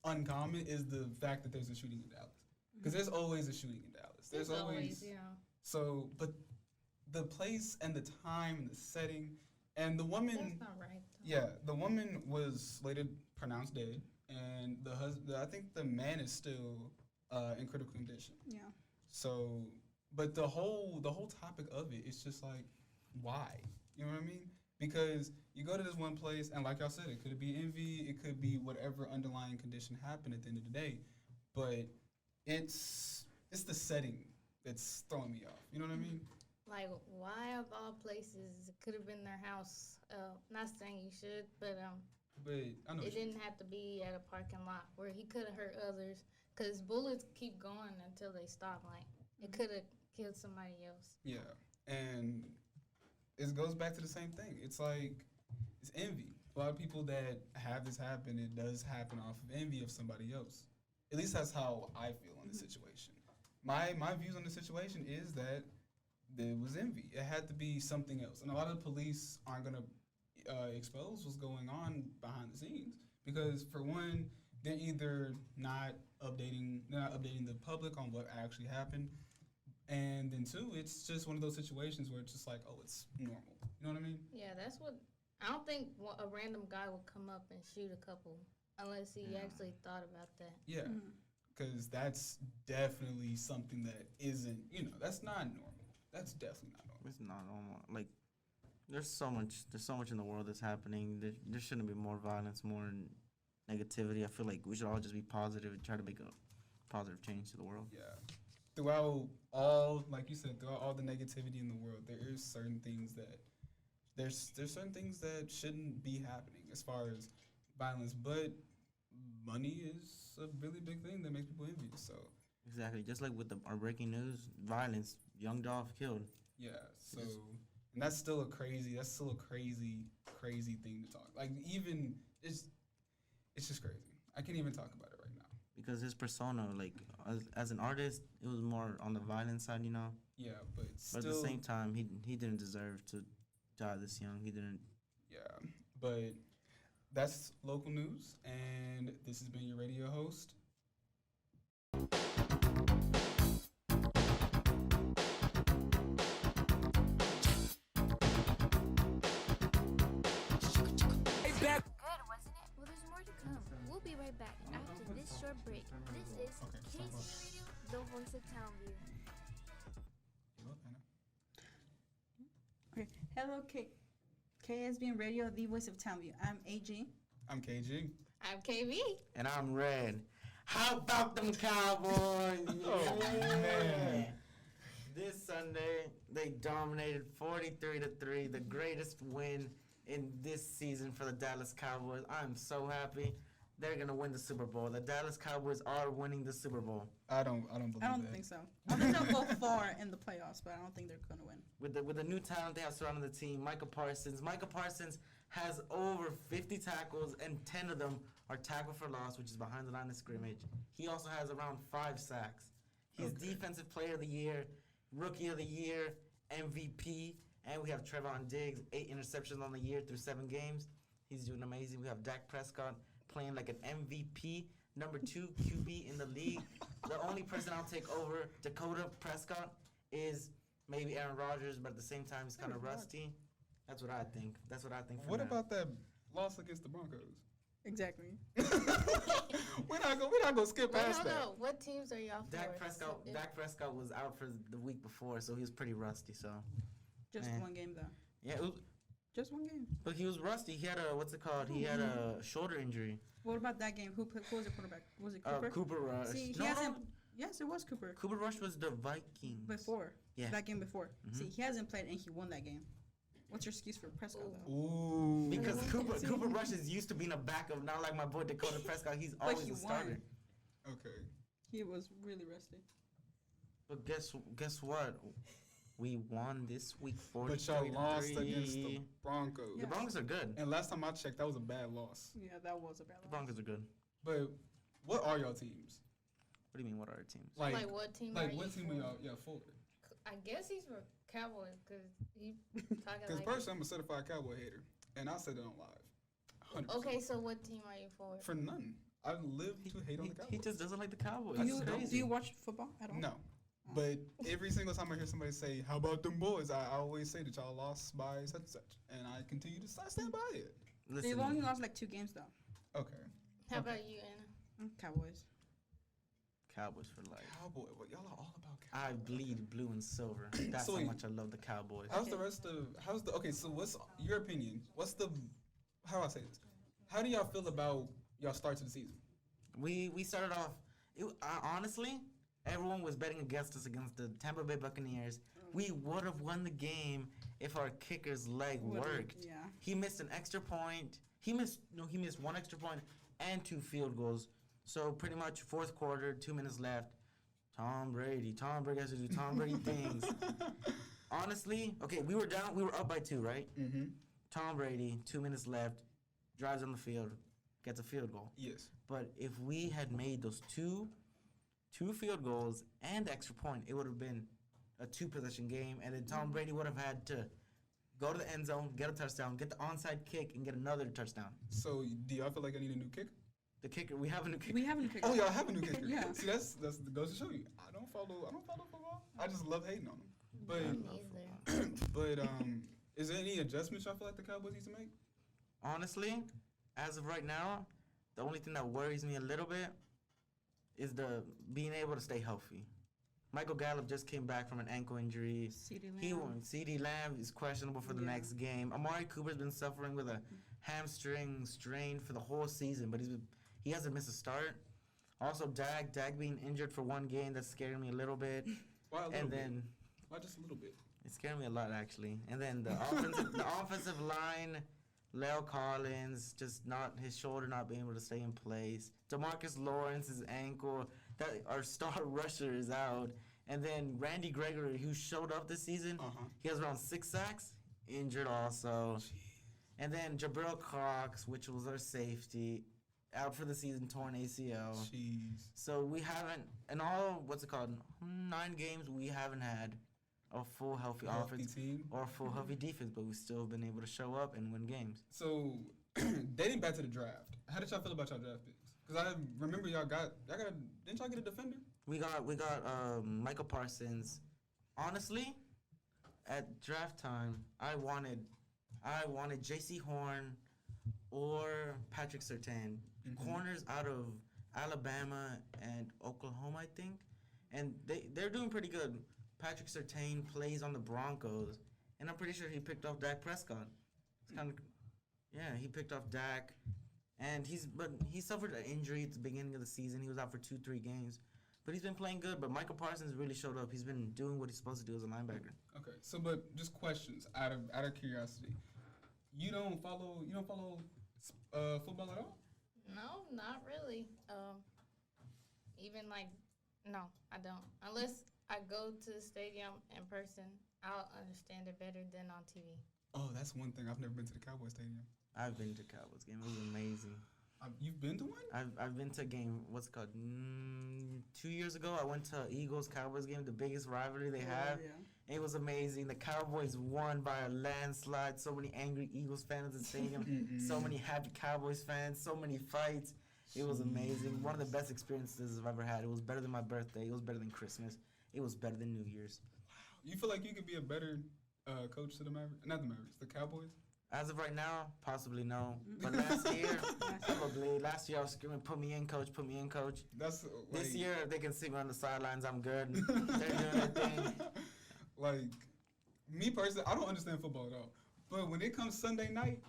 uncommon is the fact that there's a shooting in Dallas. Because there's always a shooting in Dallas. There's always, you know. So, but the place and the time and the setting and the woman. That's not right. Yeah, the woman was later pronounced dead, and the husband. I think the man is still in critical condition. Yeah. So, but the whole topic of it is just like, why? You know what I mean? Because you go to this one place, and like y'all said, it could be envy, it could be whatever underlying condition happened at the end of the day, but it's the setting that's throwing me off. You know what I mean? Like, why of all places? It could have been their house. Not saying you should, but I know it didn't have to be at a parking lot where he could have hurt others. Because bullets keep going until they stop. Like, it could have killed somebody else. Yeah, and it goes back to the same thing. It's like, it's envy. A lot of people that have this happen, it does happen off of envy of somebody else. At least that's how I feel on the situation. My views on the situation is that there was envy. It had to be something else. And a lot of the police aren't going to expose what's going on behind the scenes. Because, for one, they're either not updating the public on what actually happened. And then, two, it's just one of those situations where it's just like, oh, it's normal. You know what I mean? Yeah, that's what... I don't think a random guy would come up and shoot a couple unless he actually thought about that. Yeah, because that's definitely something that isn't, that's not normal. That's definitely not normal. It's not normal. Like, there's so much in the world that's happening. There shouldn't be more violence, more negativity. I feel like we should all just be positive and try to make a positive change to the world. Yeah. Throughout all, like you said, throughout all the negativity in the world, there's certain things that shouldn't be happening as far as violence. But money is a really big thing that makes people envious. So Exactly. Just like with our breaking news, violence, young Dolph killed. Yeah. So, and that's still a crazy thing to talk. Like even it's just crazy. I can't even talk about it right now. Because his persona, like as an artist, it was more on the violent side, you know. Yeah, but still, But at the same time, he didn't deserve to die this young. He didn't. Yeah, but that's local news, and this has been your radio host. Back. Good, wasn't it? Well, there's more to come. We'll be right back after this short break. This is KC Radio, the voice of Townview. Okay. Hello, KSBN Radio, the voice of Townview. I'm AG. I'm KG. I'm KB. And I'm Red. How about them Cowboys? Oh, man. This Sunday, they dominated 43-3, the greatest win in this season for the Dallas Cowboys. I'm so happy. They're gonna win the Super Bowl. The Dallas Cowboys are winning the Super Bowl. I don't believe I don't that. think so. I think they'll go far in the playoffs, but I don't think they're gonna win. With the new talent they have surrounding the team, Michael Parsons. Michael Parsons has over 50 tackles, and 10 of them are tackle for loss, which is behind the line of scrimmage. He also has around 5 sacks. He's Defensive Player of the Year, Rookie of the Year, MVP, and we have Trevon Diggs, 8 interceptions on the year through 7 games. He's doing amazing. We have Dak Prescott playing like an MVP, number 2 QB in the league. The only person I'll take over Dakota Prescott is maybe Aaron Rodgers, but at the same time, he's kind of rusty. That's what I think. What about that loss against the Broncos? Exactly. we're not gonna skip past that. No. What teams are y'all for? Dak Prescott was out for the week before, so he was pretty rusty. So just one game though. Yeah, just one game. But he was rusty. He had he had a shoulder injury. What about that game? Who was the quarterback? Was it Cooper? Cooper Rush. See, he hasn't. Yes, it was Cooper. Cooper Rush was the Vikings. Before. Yeah. That game before. See, he hasn't played and he won that game. What's your excuse for Prescott though? Ooh. Because Cooper Rush is used to being a backup, not like my boy Dakota Prescott. He's always a starter. Okay. He was really rusty. But guess what? We won this week 43-3. But y'all lost against the Broncos. Yeah. The Broncos are good. And last time I checked, that was a bad loss. Yeah, that was a bad loss. The Broncos are good. But what are y'all teams? What do you mean, what are our teams? Like what team like are what you team for? are y'all for? I guess he's for Cowboys because he talking Because like. personally, I'm a certified Cowboy hater. And I said it on live. 100%. Okay, so what team are you for? For none. I live to hate on the Cowboys. He just doesn't like the Cowboys. Do you watch football at all? No. But every single time I hear somebody say, "How about them boys?" I always say that y'all lost by such and such, and I continue to stand by it. Listen, They've only lost like 2 games though. Okay. How about you, Anna? Cowboys. Cowboys for life. Cowboy, well, y'all are all about I Cowboys. bleed blue and silver. That's So how wait. much I love the Cowboys. How's the okay? So what's your opinion? How do I say this? How do y'all feel about y'all start to the season? We started off. Honestly, everyone was betting against us against the Tampa Bay Buccaneers. We would have won the game if our kicker's leg worked. Yeah. He missed an extra point. He missed 1 extra point and 2 field goals. So pretty much fourth quarter, 2 minutes left. Tom Brady has to do Tom Brady things. Honestly, okay, we were up by 2, right? Mm-hmm. Tom Brady, 2 minutes left, drives on the field, gets a field goal. Yes. But if we had made those two field goals and the extra point, it would have been a 2-possession game, and then Tom Brady would have had to go to the end zone, get a touchdown, get the onside kick, and get another touchdown. So do y'all feel like I need a new kicker? The kicker, we have a new kicker. We have a new kicker. Oh, y'all have a new kicker. Yeah. See, that's goes to show you. I don't follow football. I just love hating on them. But is there any adjustments y'all feel like the Cowboys need to make? Honestly, as of right now, the only thing that worries me a little bit is the being able to stay healthy. Michael Gallup just came back from an ankle injury. CeeDee Lamb is questionable for the next game. Amari Cooper's been suffering with a hamstring strain for the whole season, but he hasn't missed a start. Also, Dak being injured for 1 game, that's scaring me a little bit. Why a little bit? Then Why just a little bit? it's scaring me a lot, actually. And then the offensive line, Leo Collins, just his shoulder not being able to stay in place. DeMarcus Lawrence's ankle, that our star rusher is out, and then Randy Gregory, who showed up this season, he has around 6 sacks, injured also. And then Jabril Cox, which was our safety, out for the season, torn ACL. Jeez. So we haven't, in all, 9 games, we haven't had a full healthy offense team or a full healthy defense, but we've still been able to show up and win games. So, dating back to the draft, how did y'all feel about y'all draft picks? Because I remember didn't y'all get a defender? We got Michael Parsons. Honestly, at draft time, I wanted J.C. Horn or Patrick Surtain, corners out of Alabama and Oklahoma, I think, and they're doing pretty good. Patrick Surtain plays on the Broncos, and I'm pretty sure he picked off Dak Prescott. It's kind of, he picked off Dak, and he suffered an injury at the beginning of the season. He was out for 2-3 games, but he's been playing good. But Michael Parsons really showed up. He's been doing what he's supposed to do as a linebacker. Okay, so but just questions out of curiosity. You don't follow football at all? No, not really. No, I don't. Unless I go to the stadium in person, I'll understand it better than on TV. Oh, that's one thing. I've never been to the Cowboys stadium. I've been to a Cowboys game. It was amazing. You've been to one? I've been to a game. What's it called? 2 years ago, I went to Eagles Cowboys game, the biggest rivalry they have. Yeah. It was amazing. The Cowboys won by a landslide. So many angry Eagles fans in the stadium. So many happy Cowboys fans. So many fights. It was amazing. One of the best experiences I've ever had. It was better than my birthday. It was better than Christmas. It was better than New Year's. Wow. You feel like you could be a better coach to the Mavericks? Not the Mavericks, the Cowboys? As of right now, possibly no. But last year, probably. Last year I was screaming, put me in, coach, put me in, coach. This year, they can see me on the sidelines. I'm good. They're doing their thing. Like, me personally, I don't understand football at all. But when it comes Sunday night,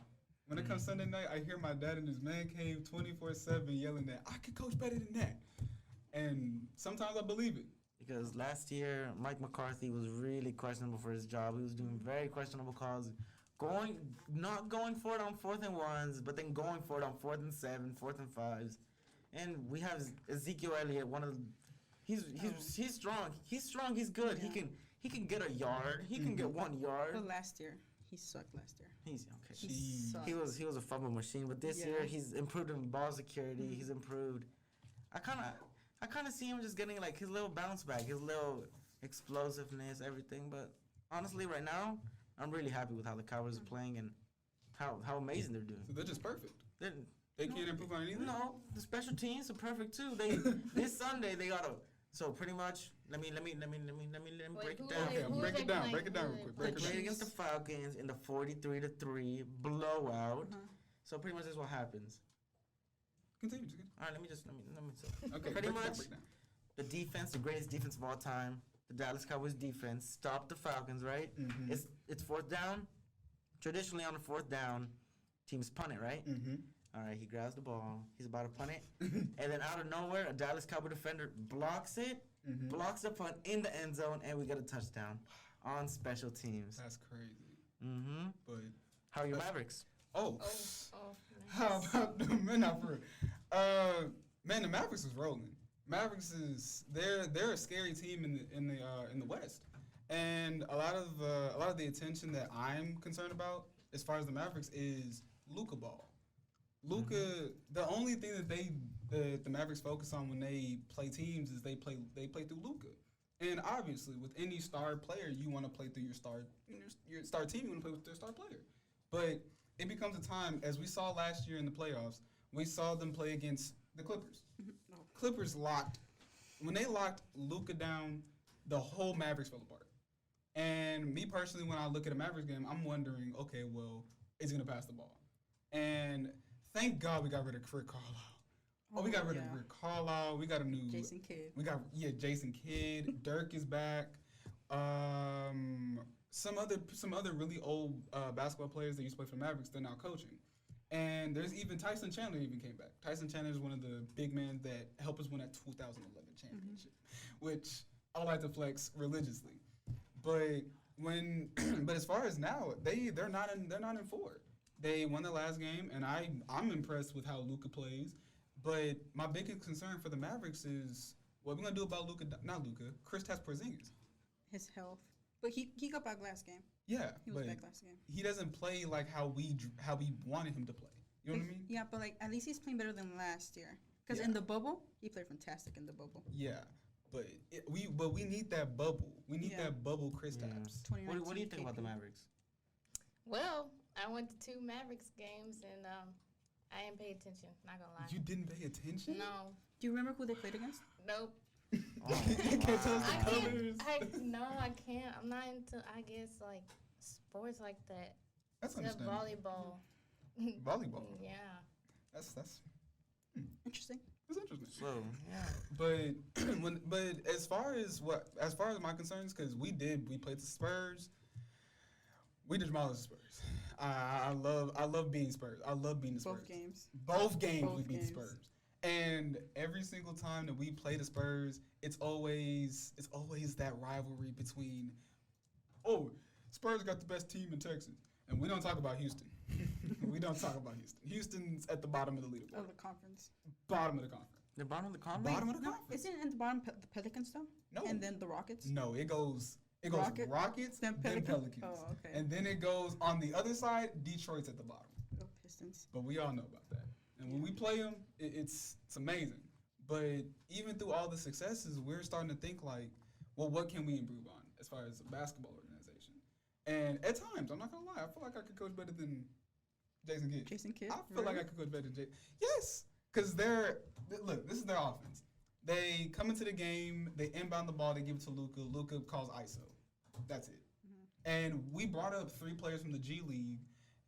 I hear my dad in his man cave 24/7 yelling that I could coach better than that. And sometimes I believe it. Because last year, Mike McCarthy was really questionable for his job. He was doing very questionable calls. Not going for it on 4th and 1s, but then going for it on 4th and 7, 4th and 5s. And we have Ezekiel Elliott, he's strong. He's strong, he's good. Yeah. He can get a yard. He can get 1 yard. But last year, he sucked last year. He's okay. He was a fumble machine, but this year he's improved in ball security. He's improved. I kind of see him just getting like his little bounce back, his little explosiveness, everything. But honestly, right now, I'm really happy with how the Cowboys are playing and how amazing they're doing. So they're just perfect. They can't improve on anything? No, the special teams are perfect too. This Sunday they got so pretty much let me break it down. Okay, break it down real quick. They played against the Falcons in the 43-3 blowout. So pretty much that's what happens. Continue. All right, let me say. Okay, pretty much the defense, the greatest defense of all time. The Dallas Cowboys defense stopped the Falcons, right? Mm-hmm. It's 4th down. Traditionally on the 4th down, teams punt it, right? Mm-hmm. All right, he grabs the ball. He's about to punt it. And then out of nowhere, a Dallas Cowboy defender blocks it, blocks the punt in the end zone, and we get a touchdown on special teams. That's crazy. Mm-hmm. But how are your Mavericks? Nice. How about the men? Man, the Mavericks is rolling. Mavericks they're a scary team in the West, and a lot of the attention that I'm concerned about as far as the Mavericks is Luka ball. Luka, the only thing that the Mavericks focus on when they play teams is they play through Luka, and obviously with any star player you want to play through your star team, you want to play with their star player, but it becomes a time, as we saw last year in the playoffs, we saw them play against the Clippers. Clippers when they locked Luka down, the whole Mavericks fell apart. And me personally, when I look at a Mavericks game, I'm wondering, okay, well, is he going to pass the ball? And thank God we got rid of Rick Carlisle. We got rid of Rick Carlisle. We got a new Jason Kidd. Jason Kidd. Dirk is back. Some other really old basketball players that used to play for the Mavericks, they're now coaching. And there's even Tyson Chandler even came back. Tyson Chandler is one of the big men that helped us win that 2011 championship, which I like to flex religiously. But but as far as now, they're not in 4. They won the last game, and I'm impressed with how Luka plays. But my biggest concern for the Mavericks is What we gonna do about Luka? Not Luka. Kristaps Porzingis. His health. But he got back last game. Yeah, He was but back last game. he doesn't play like how we wanted him to play. You know what I mean? Yeah, but like at least he's playing better than last year. Because in the bubble, he played fantastic in the bubble. Yeah, but we need that bubble. We need that bubble Kristaps. What do you think about the Mavericks? Well, I went to 2 Mavericks games and I didn't pay attention. Not gonna lie. You didn't pay attention? No. Do you remember who they played against? Nope. You can't tell us the colors. No, I can't. I'm not into, I guess, like, sports like that. That's Except understandable. volleyball. Volleyball. Yeah. That's interesting. It's interesting. So yeah. But as far as my concerns, because we played the Spurs. We demolished the Spurs. I love being Spurs. I love being the Spurs. Both games we beat the Spurs. And every single time that we play the Spurs, it's always that rivalry between, Spurs got the best team in Texas. And we don't talk about Houston. We don't talk about Houston. Houston's at the bottom of the leaderboard. Of the conference. Bottom of the conference. The bottom of the conference? Bottom of the No, conference. isn't it at the bottom the Pelicans though? No. And then the Rockets? No, it goes Rockets, then Pelicans. Oh, okay. And then it goes on the other side, Detroit's at the bottom. Oh, Pistons. But we all know about that. And when we play them, it's amazing. But even through all the successes, we're starting to think like, well, what can we improve on as far as a basketball organization? And at times, I'm not going to lie, I feel like I could coach better than Jason Kidd. I feel like I could coach better than Jason. Yes, because this is their offense. They come into the game, they inbound the ball, they give it to Luka. Luka calls ISO. That's it. Mm-hmm. And we brought up 3 players from the G League,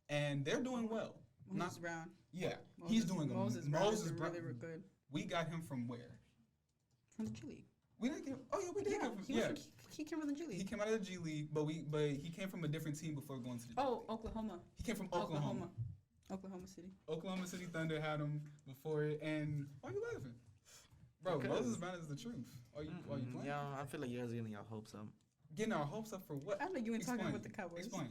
and they're doing well. Moses Brown. Yeah, he's doing Moses Brown. Brown really good. We got him from where? From the G League. We didn't get him. Oh yeah, we did get him. He came from the G League. He came out of the G League, but he came from a different team before going to the G League. Oklahoma. He came from Oklahoma. Oklahoma City. Oklahoma City Thunder had him before it, and why are you laughing? Bro, Moses Brown is the truth. Are you playing? Yeah, I feel like you guys are getting your hopes up. Getting our hopes up for what? I know you ain't talking about the Cowboys. Explain.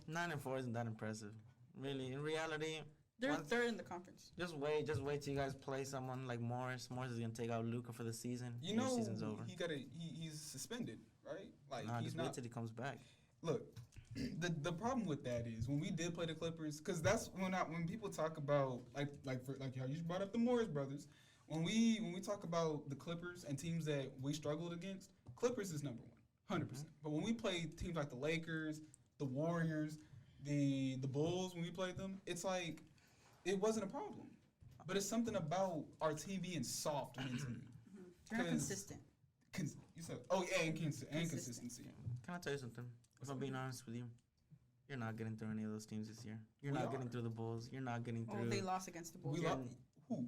9-4 isn't that impressive. Really, in reality, they're third in the conference. Just wait till you guys play someone like Morris. Morris is gonna take out Luka for the season. You know, season's over. He's suspended, right? Like just wait till he comes back. Look, the problem with that is when we did play the Clippers, because that's when people talk about like how you brought up the Morris brothers. When we talk about the Clippers and teams that we struggled against, Clippers is number 1, 100%. But when we play teams like the Lakers, the Warriors, the Bulls, when we played them, it's like it wasn't a problem. But it's something about our team being soft mentally. They're not consistent. You said, and consistency. Can I tell you something? If I'm being honest with you, you're not getting through any of those teams this year. You're not getting through the Bulls. You're not getting through. Oh, they lost against the Bulls. Who?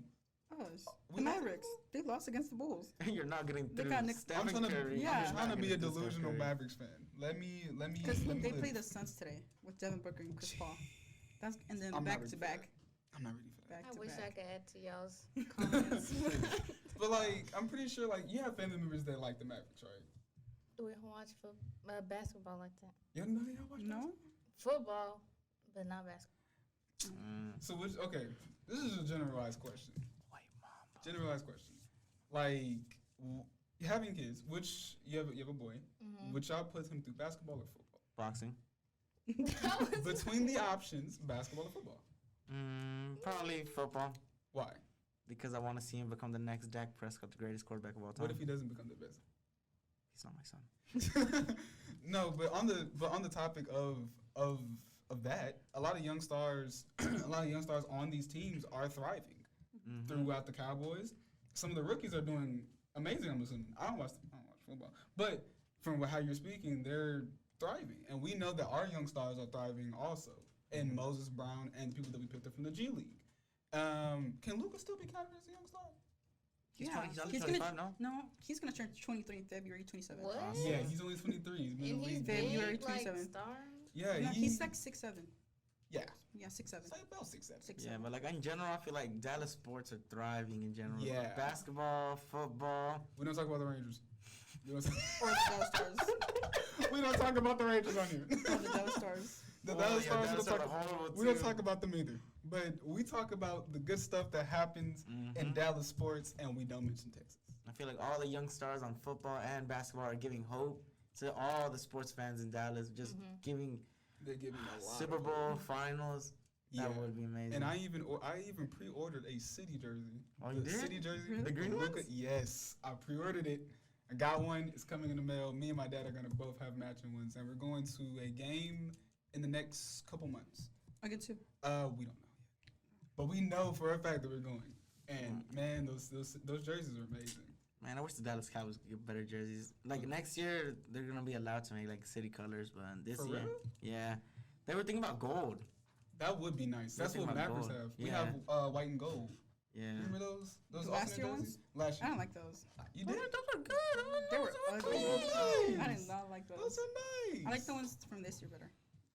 Us. The Mavericks. They lost against the Bulls. You're not getting through. I'm trying to be a delusional Mavericks fan. Let me. Because they play the Suns today with Devin Booker and Chris Paul. And then back to back. I'm not ready for that. I wish I could add to y'all's comments. But I'm pretty sure you have family members that like the Mavericks, right? We watch basketball like that. You don't know they don't watch basketball? Football, but not basketball. So this is a generalized question. Generalized question. Having kids, which you have a boy, which y'all put him through basketball or football? Boxing. Between the options, basketball or football? Probably football. Why? Because I want to see him become the next Dak Prescott, the greatest quarterback of all time. What if he doesn't become the best? He's not my son. No, but on the topic of that, a lot of young stars on these teams are thriving throughout the Cowboys. Some of the rookies are doing amazing. I'm assuming. I don't watch football, but from how you're speaking, they're thriving, and we know that our young stars are thriving also. And Moses Brown and people that we picked up from the G League. Can Luka still be counted as a young star? He's 25 now? No, he's going to turn 23 in February 27th. What? Yeah, he's only 23. He's been in the league. February 27th. Yeah, no, he's like 6'7". Yeah. Yeah, 6'7". It's like about 6'7". Yeah, but in general, I feel like Dallas sports are thriving in general. Yeah. Basketball, football. We don't talk about the Rangers. Or the Dallas Stars. We don't talk about the Rangers on here. Or the Dallas Stars. The Dallas Stars, we don't talk about them either. But we talk about the good stuff that happens in Dallas sports, and we don't mention Texas. I feel like all the young stars on football and basketball are giving hope to all the sports fans in Dallas. Just giving They're giving a lot. Super of Bowl hope. finals. Yeah. That would be amazing. And I even pre-ordered a City jersey. Oh, you did? City jersey. Really? The green Luka- ones? Yes, I pre-ordered it. I got one. It's coming in the mail. Me and my dad are gonna both have matching ones, and we're going to a game in the next couple months. I get to. We don't know yet, but we know for a fact that we're going. And man, those jerseys are amazing. Man, I wish the Dallas Cowboys could get better jerseys. Like next year, they're gonna be allowed to make like city colors, but this For year, real? yeah, they were thinking about gold. That would be nice. That's Nothing what but Mavericks gold. have. We Yeah. have white and gold. Yeah. Remember those? Those The last alternate year jerseys? ones? Last I year. don't like those. You did? Those are good. They were ugly. Those are I nice. did not like Those those. are nice. I like the ones from this year better.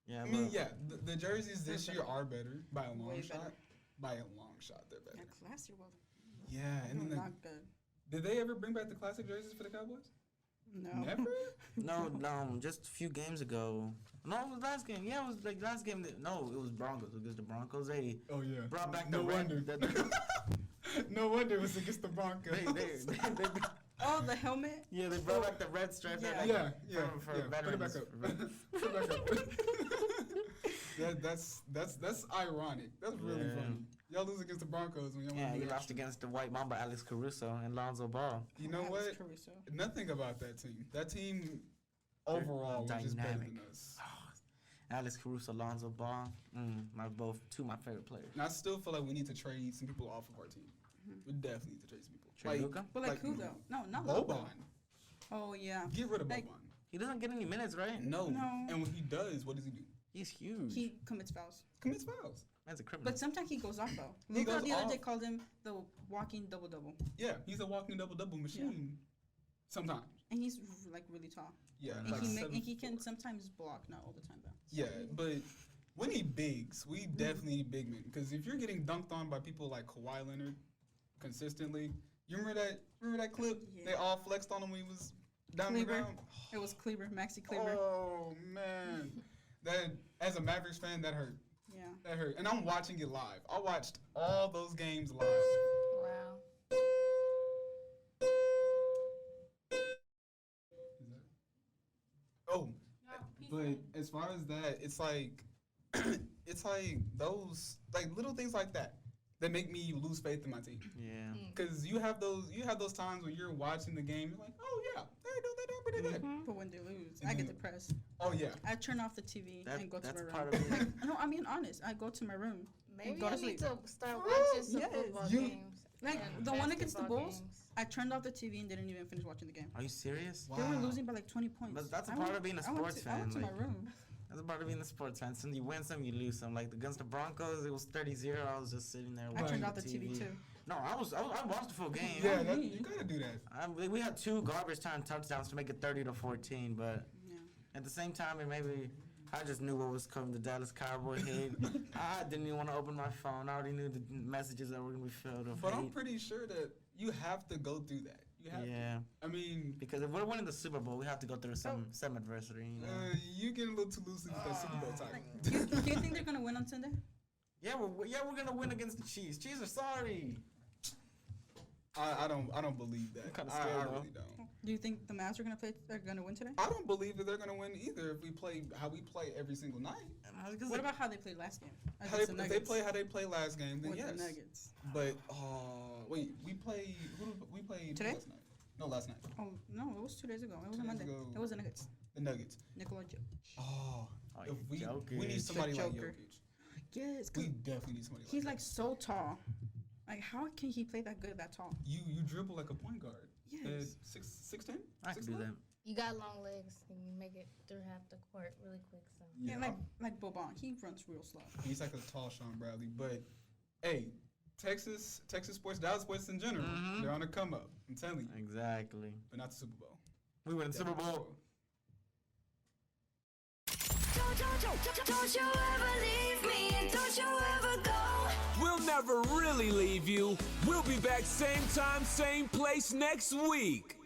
Yeah, I mean, but yeah, the jerseys this They're year better. are better by a long Way shot. better. By a long shot, they're better. Yeah, 'cause last year was Yeah, and then not good. did they ever bring back the classic jerseys for the Cowboys? No. Never. no, just a few games ago. No, it was last game. Yeah, it was like last game. No, it was Broncos because the Broncos they Oh yeah. brought back no the wonder. red. No wonder it was against the Broncos. They Oh, the helmet. yeah, they brought back the red stripe. Yeah. like, yeah. for Put it back veterans. up. Put it back up. That's ironic. That's really Yeah. funny. Y'all lose against the Broncos when y'all Yeah, win he the lost extra. against the white mamba Alex Caruso and Lonzo Ball. You know Alex what? Caruso. Nothing about that team. That team overall was just better dynamic. than us. Alex Caruso, Lonzo Ball, two of my favorite players. And I still feel like we need to trade some people off of our team. We definitely need to trade some people. Trade Luka? But like who though? No, not Boban. Luka. Oh yeah. Get rid of Like- Boban. He doesn't get any minutes, right? No. No. And when he does, what does he do? He's huge. He commits fouls. Commits fouls. That's a criminal. But sometimes he goes off though. He Luka goes the other day off. called him the walking double double, Yeah, he's a walking double machine. Sometimes. and he's like really tall. Yeah. And like and he can sometimes block, not all the time though. Yeah, but we need bigs. We definitely need big men. Because if you're getting dunked on by people like Kawhi Leonard consistently, you remember that clip? Yeah. They all flexed on him when he was down Kleber. the ground. It was Kleber, Maxi Kleber. Oh man, that as a Mavericks fan, that hurt. Yeah. That hurt. And I'm watching it live. I watched all those games live. Wow. Oh, but as far as that, it's like it's like those like little things like that that make me lose faith in my team. Yeah. Because you have those times when you're watching the game, you're like, oh yeah, they're doing pretty good. But when they lose, And I get then- depressed. Oh yeah. I turn off the TV That- and go to that's my room. part of it. Like, no, I mean honest. I go to my room Maybe and go I to need sleep. to start watching some Yes. football You- games. Like and the one against the basketball Bulls, games. I turned off the TV and didn't even finish watching the game. Are you serious? They were Wow. losing by like 20 points. But that's a I part went- of being a I went sports to- I went to fan, my like- room. That's part of being a sports fan. So you win some, you lose some. Like against the Broncos, it was 30-0. I was just sitting there I watching turned off the TV too. No, I watched the full game. Yeah, you gotta do that. We had 2 garbage time touchdowns to make it 30-14, but Yeah. at the same time, it maybe I just knew what was coming. The Dallas Cowboy hate. I didn't even want to open my phone. I already knew the messages that were gonna be filled with But I'm hate. pretty sure that you have to go through that. You have Yeah, to. I mean, because if we're winning the Super Bowl, we have to go through some adversity. You know? you getting a little too loose with that Super Bowl title. Do you think they're gonna win on Sunday? Yeah, we're gonna win against the Chiefs. Chiefs are sorry. I don't believe that. I'm kinda I scared, though. really don't. Do you think the Mavs are gonna play? They're gonna win today? I don't believe that they're gonna win either if we play how we play every single night. What about how they played last game? How Against the if they Nuggets. play how they played last game, then With yes. the Nuggets. But wait, we played Today? last night. No, last night. Oh no, it was 2 days ago. It was 2 a days Monday. ago. It was the Nuggets. The Nuggets. Nikola Jokic. Oh, if we Jokic. need somebody like Joker. Jokic. Yes, 'cause We definitely need somebody he's like like so tall. Like how can he play that good that tall? you dribble like a point guard. Yes. 6'10"? I can do that. You got long legs and you make it through half the court really quick. So Yeah, like Boban. He runs real slow. He's like a tall Sean Bradley. But hey, Texas sports, Dallas sports in general, they're on the come up. I'm telling you. Exactly. But not the Super Bowl. We win the Super Bowl. Don't you ever leave me and don't you ever go. We'll never really leave you. We'll be back same time, same place next week.